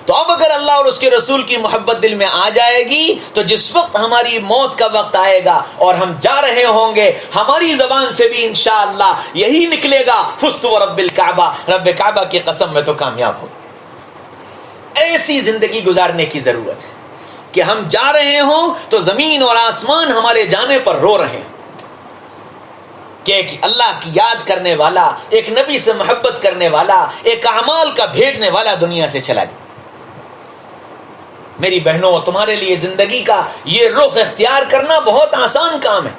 تو اب اگر اللہ اور اس کے رسول کی محبت دل میں آ جائے گی تو جس وقت ہماری موت کا وقت آئے گا اور ہم جا رہے ہوں گے، ہماری زبان سے بھی انشاءاللہ یہی نکلے گا فزت ورب الکعبہ، رب کعبہ کی قسم میں تو کامیاب ہو۔ ایسی زندگی گزارنے کی ضرورت ہے کہ ہم جا رہے ہوں تو زمین اور آسمان ہمارے جانے پر رو رہے ہیں کہ ایک اللہ کی یاد کرنے والا، ایک نبی سے محبت کرنے والا، ایک اعمال کا بھیجنے والا دنیا سے چلا گیا۔ میری بہنوں، تمہارے لیے زندگی کا یہ رخ اختیار کرنا بہت آسان کام ہے۔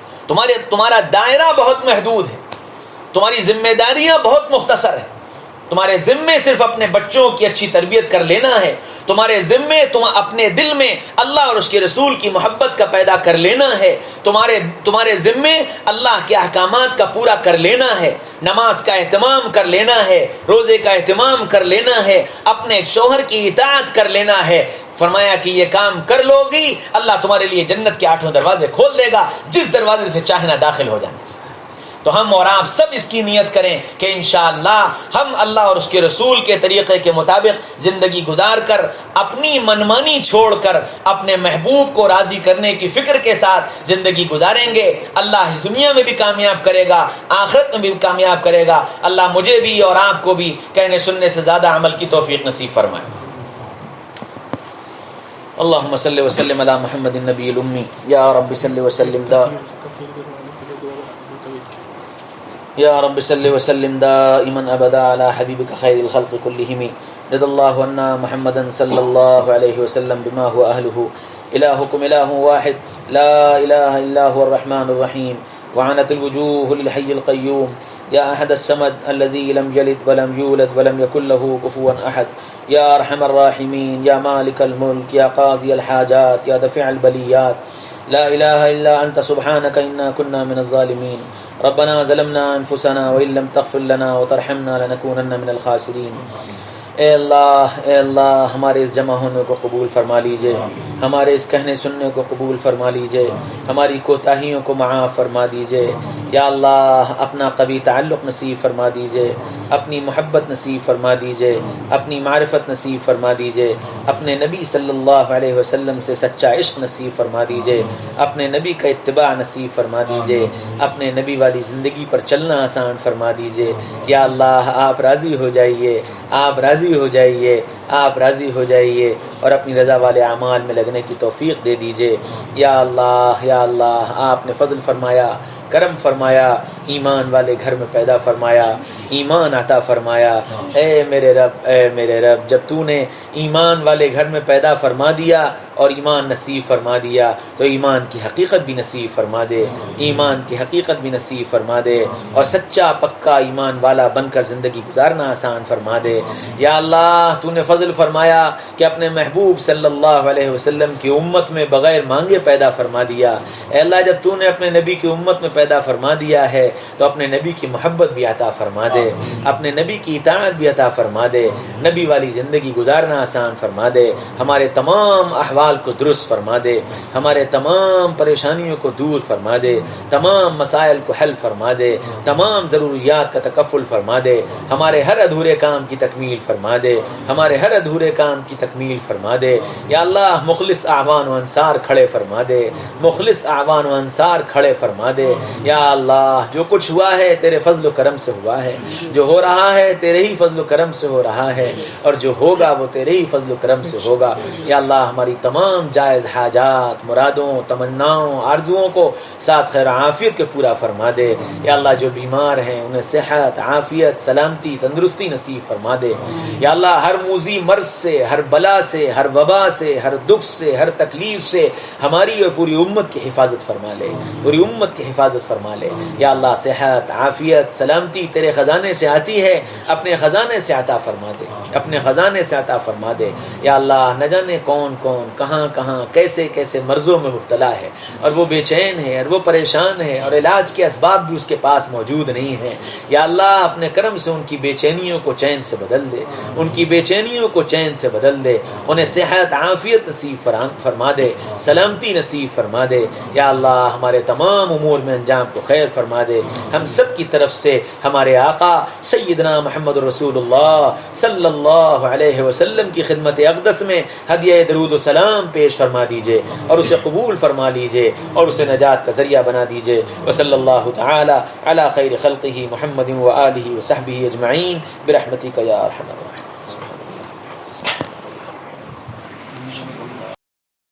تمہارا دائرہ بہت محدود ہے، تمہاری ذمہ داریاں بہت مختصر ہیں۔ تمہارے ذمے صرف اپنے بچوں کی اچھی تربیت کر لینا ہے، تمہارے ذمے تم اپنے دل میں اللہ اور اس کے رسول کی محبت کا پیدا کر لینا ہے، تمہارے ذمے اللہ کے احکامات کا پورا کر لینا ہے، نماز کا اہتمام کر لینا ہے، روزے کا اہتمام کر لینا ہے، اپنے شوہر کی اطاعت کر لینا ہے۔ فرمایا کہ یہ کام کر لو گی اللہ تمہارے لیے جنت کے 8 دروازے کھول دے گا، جس دروازے سے چاہنا داخل ہو جائے۔ تو ہم اور آپ سب اس کی نیت کریں کہ انشاءاللہ ہم اللہ اور اس کے رسول کے طریقے کے مطابق زندگی گزار کر، اپنی منمانی چھوڑ کر اپنے محبوب کو راضی کرنے کی فکر کے ساتھ زندگی گزاریں گے۔ اللہ اس دنیا میں بھی کامیاب کرے گا، آخرت میں بھی کامیاب کرے گا۔ اللہ مجھے بھی اور آپ کو بھی کہنے سننے سے زیادہ عمل کی توفیق نصیب فرمائے۔ اللہم صلی وسلم علی محمد النبی الامی، یا رب صلی وسلم یا رب صلی وسلم دائما ابدا علی حبیبک خیر الخلق کلہم، رضی اللہ عنا محمدا صلی اللہ علیہ وسلم بما هو اہلہ، الہکم الہ واحد لا الہ الا هو الرحمن الرحیم، وعنت الوجوہ للحی القیوم، یا احد الصمد الذی لم یلد ولم یولد ولم یکن له کفوا احد، یا ارحم الراحمین، یا مالک الملک، یا قاضی الحاجات، یا دفع البلیات، لا الہ الا انت سبحانک انا كنا من الظالمین، ربنا ظلمنا انفسنا وان لم تغفر لنا وترحمنا لنكونن من الخاسرین۔ اے اللہ ہمارے اس جمع ہونے کو قبول فرما لیجئے، ہمارے اس کہنے سننے کو قبول فرما لیجئے، ہماری کوتاہیوں کو معاف فرما دیجئے۔ یا اللہ اپنا قوی تعلق نصیب فرما دیجئے، اپنی محبت نصیب فرما دیجئے، اپنی معرفت نصیب فرما دیجئے، اپنے نبی صلی اللہ علیہ وسلم سے سچا عشق نصیب فرما دیجئے، اپنے نبی کا اتباع نصیب فرما دیجئے، اپنے نبی والی زندگی پر چلنا آسان فرما دیجئے۔ یا اللہ آپ راضی ہو جائیے، آپ راضی ہو جائیے، آپ راضی ہو جائیے اور اپنی رضا والے اعمال میں لگنے کی توفیق دے دیجئے۔ یا اللہ آپ نے فضل فرمایا، کرم فرمایا، ایمان والے گھر میں پیدا فرمایا، ایمان عطا فرمایا۔ اے میرے رب جب تو نے ایمان والے گھر میں پیدا فرما دیا اور ایمان نصیب فرما دیا تو ایمان کی حقیقت بھی نصیب فرما دے، ایمان کی حقیقت بھی نصیب فرما دے، اور سچا پکا ایمان والا بن کر زندگی گزارنا آسان فرما دے۔ یا اللہ تو نے فضل فرمایا کہ اپنے محبوب صلی اللہ علیہ وسلم کی امت میں بغیر مانگے پیدا فرما دیا۔ اے اللہ جب تو نے اپنے نبی کی امت میں پیدا فرما دیا ہے تو اپنے نبی کی محبت بھی عطا فرما دے، اپنے نبی کی اطاعت بھی عطا فرما دے، نبی والی زندگی گزارنا آسان فرما دے، ہمارے تمام احوال کو درست فرما دے، ہمارے تمام پریشانیوں کو دور فرما دے، تمام مسائل کو حل فرما دے، تمام ضروریات کا تکفل فرما دے، ہمارے ہر ادھورے کام کی تکمیل فرما دے، ہمارے ہر ادھورے کام کی تکمیل فرما دے۔ یا اللہ مخلص اعوان و انصار کھڑے فرما دے، مخلص اعوان و انصار کھڑے فرما دے۔ یا اللہ جو کچھ ہوا ہے تیرے فضل و کرم سے ہوا ہے، جو ہو رہا ہے تیرے ہی فضل و کرم سے ہو رہا ہے، اور جو ہوگا وہ تیرے ہی فضل و کرم سے ہوگا۔ یا اللہ ہماری تمام جائز حاجات، مرادوں، تمناؤں، آرزوؤں کو ساتھ خیر عافیت کے پورا فرما دے۔ یا اللہ جو بیمار ہیں انہیں صحت، عافیت، سلامتی، تندرستی نصیب فرما دے۔ یا اللہ ہر موذی مرض سے، ہر بلا سے، ہر وبا سے، ہر دکھ سے، ہر تکلیف سے ہماری اور پوری امت کی حفاظت فرما لے، پوری امت کی حفاظت فرما لے۔ یا اللہ صحت، عافیت، سلامتی تیرے خزانے سے آتی ہے، اپنے خزانے سے عطا فرما دے، اپنے خزانے سے عطا فرما دے۔ یا اللہ نہ جانے کون کون کہاں کہاں کیسے کیسے مرضوں میں مبتلا ہے، اور وہ بے چین ہے، اور وہ پریشان ہے، اور علاج کے اسباب بھی اس کے پاس موجود نہیں ہیں۔ یا اللہ اپنے کرم سے ان کی بے چینیوں کو چین سے بدل دے، ان کی بے چینیوں کو چین سے بدل دے، انہیں صحت، عافیت نصیب فرما دے، سلامتی نصیب فرما دے۔ یا اللہ ہمارے تمام امور میں انجام کو خیر فرما دے۔ ہم سب کی طرف سے ہمارے آقا سیدنا محمد رسول اللہ صلی اللہ علیہ وسلم کی خدمت اقدس میں ہدیہ درود و سلام پیش فرما دیجئے، اور اسے قبول فرما لیجئے، اور اسے نجات کا ذریعہ بنا دیجئے۔ وصلی اللہ تعالی علی خیر خلقہ محمد و آلہ و صحبہ اجمعین برحمتک یا ارحم الراحمین۔